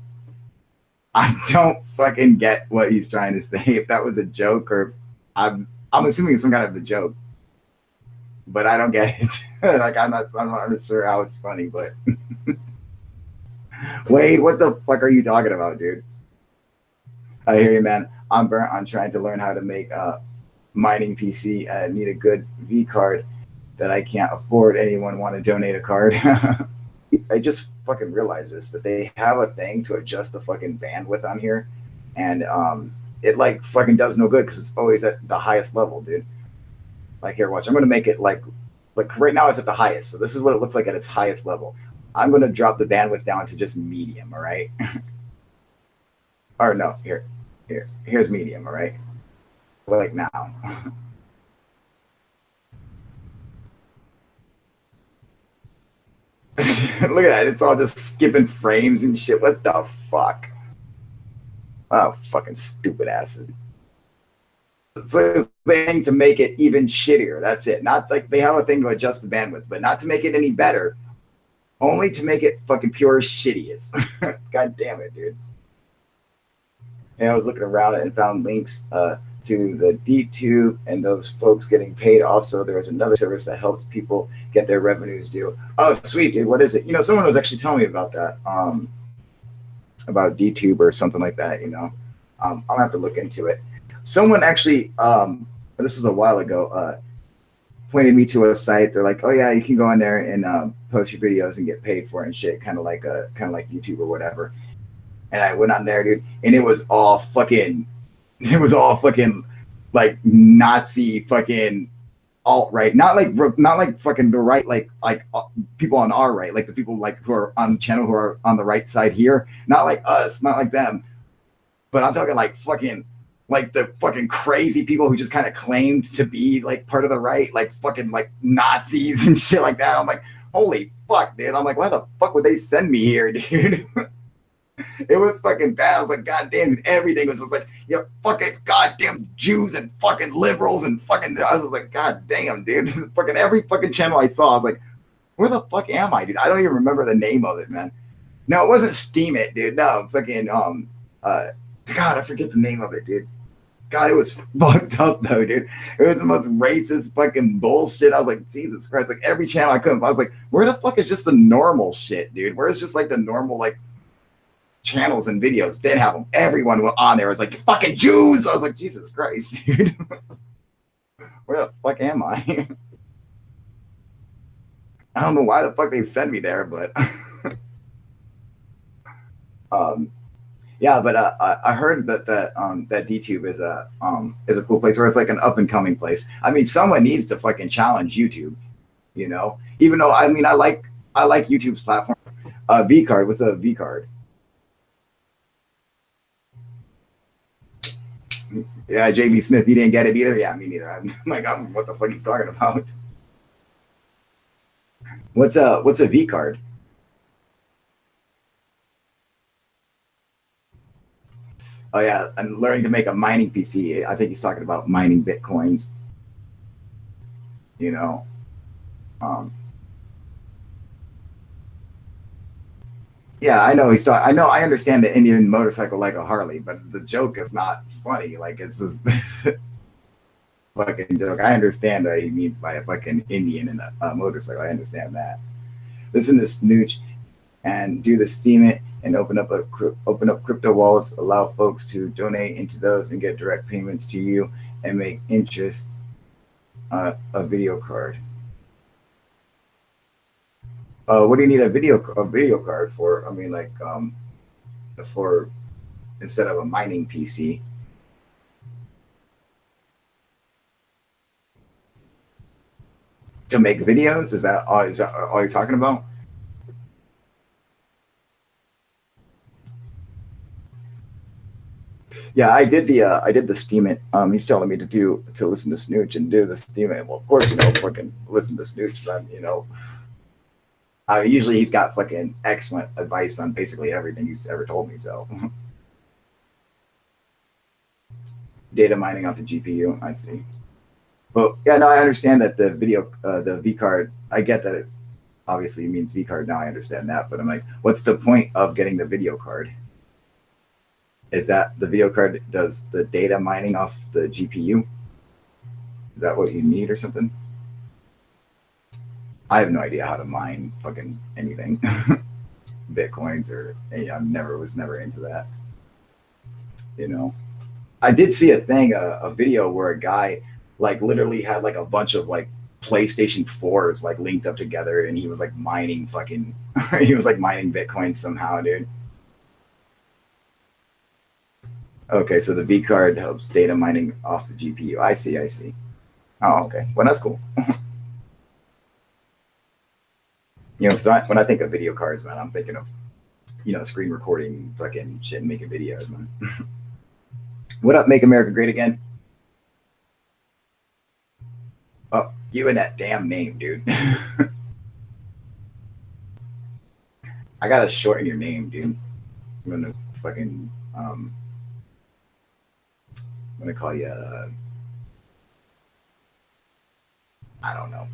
Speaker 1: I don't fucking get what he's trying to say. If that was a joke or if I'm assuming it's some kind of a joke. But I don't get it. Like I'm not sure how it's funny, but Wade, what the fuck are you talking about, dude? I hear you, man. I'm burnt on trying to learn how to make a mining PC. I need a good V card that I can't afford. Anyone want to donate a card? I just fucking realized this, that they have a thing to adjust the fucking bandwidth on here, and it like fucking does no good because it's always at the highest level, dude. Like here, watch. I'm gonna make it like right now it's at the highest, so this is what it looks like at its highest level. I'm gonna drop the bandwidth down to just medium, all right? Or no, here's medium, all right? Like now. Look at that. It's all just skipping frames and shit. What the fuck? Oh, fucking stupid asses. It's like a thing to make it even shittier. That's it. Not like they have a thing to adjust the bandwidth, but not to make it any better. Only to make it fucking pure shittiest. God damn it, dude. And I was looking around and found links to the DTube and those folks getting paid. Also, there was another service that helps people get their revenues due. Oh, sweet, dude. What is it? Someone was actually telling me about that, about DTube or something like that. I'll have to look into it. Someone actually, this was a while ago, pointed me to a site. They're like, oh yeah, you can go in there and post your videos and get paid for it and shit, kind of like YouTube or whatever. And I went on there, dude, and it was all fucking like Nazi fucking alt-right, not like fucking the right, like people on our right, like the people like who are on the channel who are on the right side here, not like us, not like them, but I'm talking like fucking like the fucking crazy people who just kind of claimed to be like part of the right, like fucking like Nazis and shit like that. I'm like, holy fuck, dude. I'm like, why the fuck would they send me here, dude? It was fucking bad. I was like, God damn it. Everything was just like, fucking goddamn Jews and fucking liberals and fucking, I was like, God damn, dude. Fucking every fucking channel I saw, I was like, where the fuck am I, dude? I don't even remember the name of it, man. No, it wasn't Steam It, dude. No, fucking, God, I forget the name of it, dude. God, it was fucked up though, dude. It was the most racist fucking bullshit. I was like, Jesus Christ. Like every channel I couldn't, I was like, where the fuck is just the normal shit, dude? Where's just like the normal, like, channels and videos? Didn't have them. Everyone on there was like, fucking Jews. I was like, Jesus Christ, dude. Where the fuck am I? I don't know why the fuck they sent me there, but yeah, but I heard that that DTube is a cool place where it's like an up and coming place. I mean, someone needs to fucking challenge YouTube, Even though I mean I like YouTube's platform. V card, what's a V card? Yeah, JB Smith, you didn't get it either. Yeah, me neither. I'm like, what the fuck he's talking about? What's a V card? Oh yeah, I'm learning to make a mining PC. I think he's talking about mining bitcoins. You know, um, yeah, I know he's talking. I know I understand the Indian motorcycle like a Harley, but the joke is not funny. Like it's just fucking joke. I understand what he means by a fucking Indian in a motorcycle. I understand that. Listen to Snooch and do the steam it and open up crypto wallets. Allow folks to donate into those and get direct payments to you and make interest a video card. What do you need a video card for? I mean, like for instead of a mining PC to make videos. Is that all you're talking about? Yeah, I did the steam it. He's telling me to listen to Snooch and do the steam it. Well, of course, fucking listen to Snooch, but usually he's got fucking excellent advice on basically everything he's ever told me. So data mining off the GPU, I see. But yeah, no, I understand that the V card. I get that it obviously means V card. Now I understand that, but I'm like, what's the point of getting the video card? Is that the video card does the data mining off the GPU? Is that what you need or something? I have no idea how to mine fucking anything, bitcoins or I never was never into that. You know, I did see a video where a guy like literally had like a bunch of like PlayStation 4s like linked up together, and he was like mining fucking, he was like mining Bitcoin somehow, dude. Okay, so the V card helps data mining off the GPU. I see, I see. Oh, okay. Well, that's cool. Because when I think of video cards, man, I'm thinking of screen recording fucking shit and making videos, man. What up, Make America Great Again? Oh, you and that damn name, dude. I gotta shorten your name, dude. I'm gonna fucking I'm gonna call you I don't know,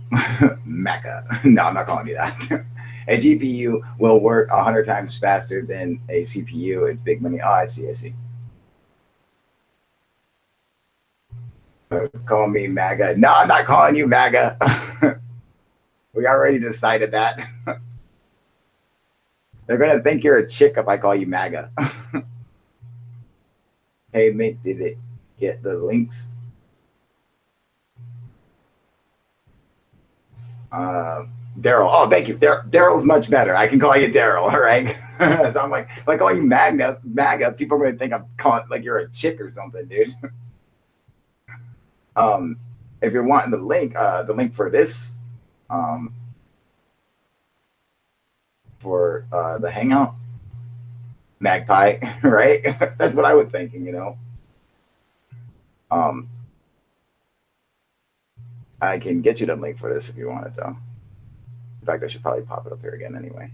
Speaker 1: Mecca. No, I'm not calling you that. A GPU will work 100 times faster than a CPU. It's big money. Oh, I see, I see. Call me MAGA. No, I'm not calling you MAGA. We already decided that. They're gonna think you're a chick if I call you MAGA. Hey, mate, did it get the links? Daryl. Oh, thank you. Daryl's much better. I can call you Daryl. All right. So I'm like, if I call you MAGA, people are gonna think I'm calling like you're a chick or something, dude. um, if you're wanting the link for this, um, for the Hangout, Magpie, right? That's what I was thinking. Um, I can get you the link for this if you want it, though. In fact, I should probably pop it up here again anyway.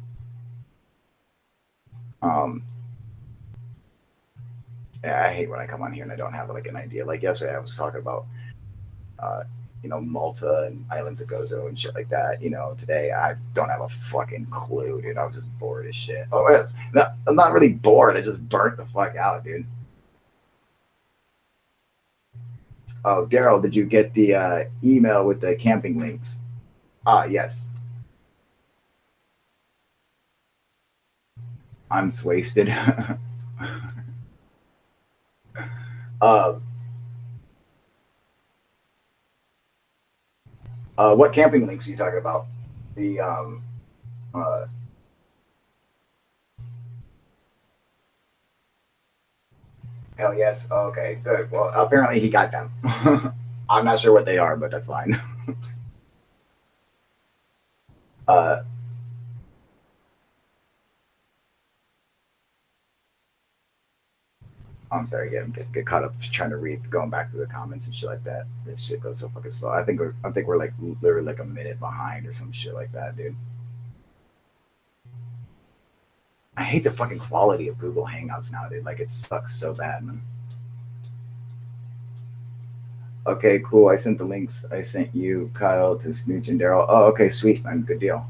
Speaker 1: Um, yeah, I hate when I come on here and I don't have like an idea. Like yesterday, I was talking about, uh, Malta and Islands of Gozo and shit like that. Today I don't have a fucking clue, dude. I was just bored as shit. Oh, I'm not really bored. I just burnt the fuck out, dude. Oh, Daryl, did you get the email with the camping links? Ah, yes. I'm wasted. uh, what camping links are you talking about? The uh, hell yes. Oh, okay, good. Well, apparently he got them. I'm not sure what they are, but that's fine. uh, I'm sorry, get caught up trying to read, going back to the comments and shit like that. This shit goes so fucking slow. I think we're like literally like a minute behind or some shit like that, dude. I hate the fucking quality of Google Hangouts now, dude. Like it sucks so bad, man. Okay, cool. I sent the links. I sent you, Kyle, to Snooch and Daryl. Oh, okay, sweet, man. Good deal.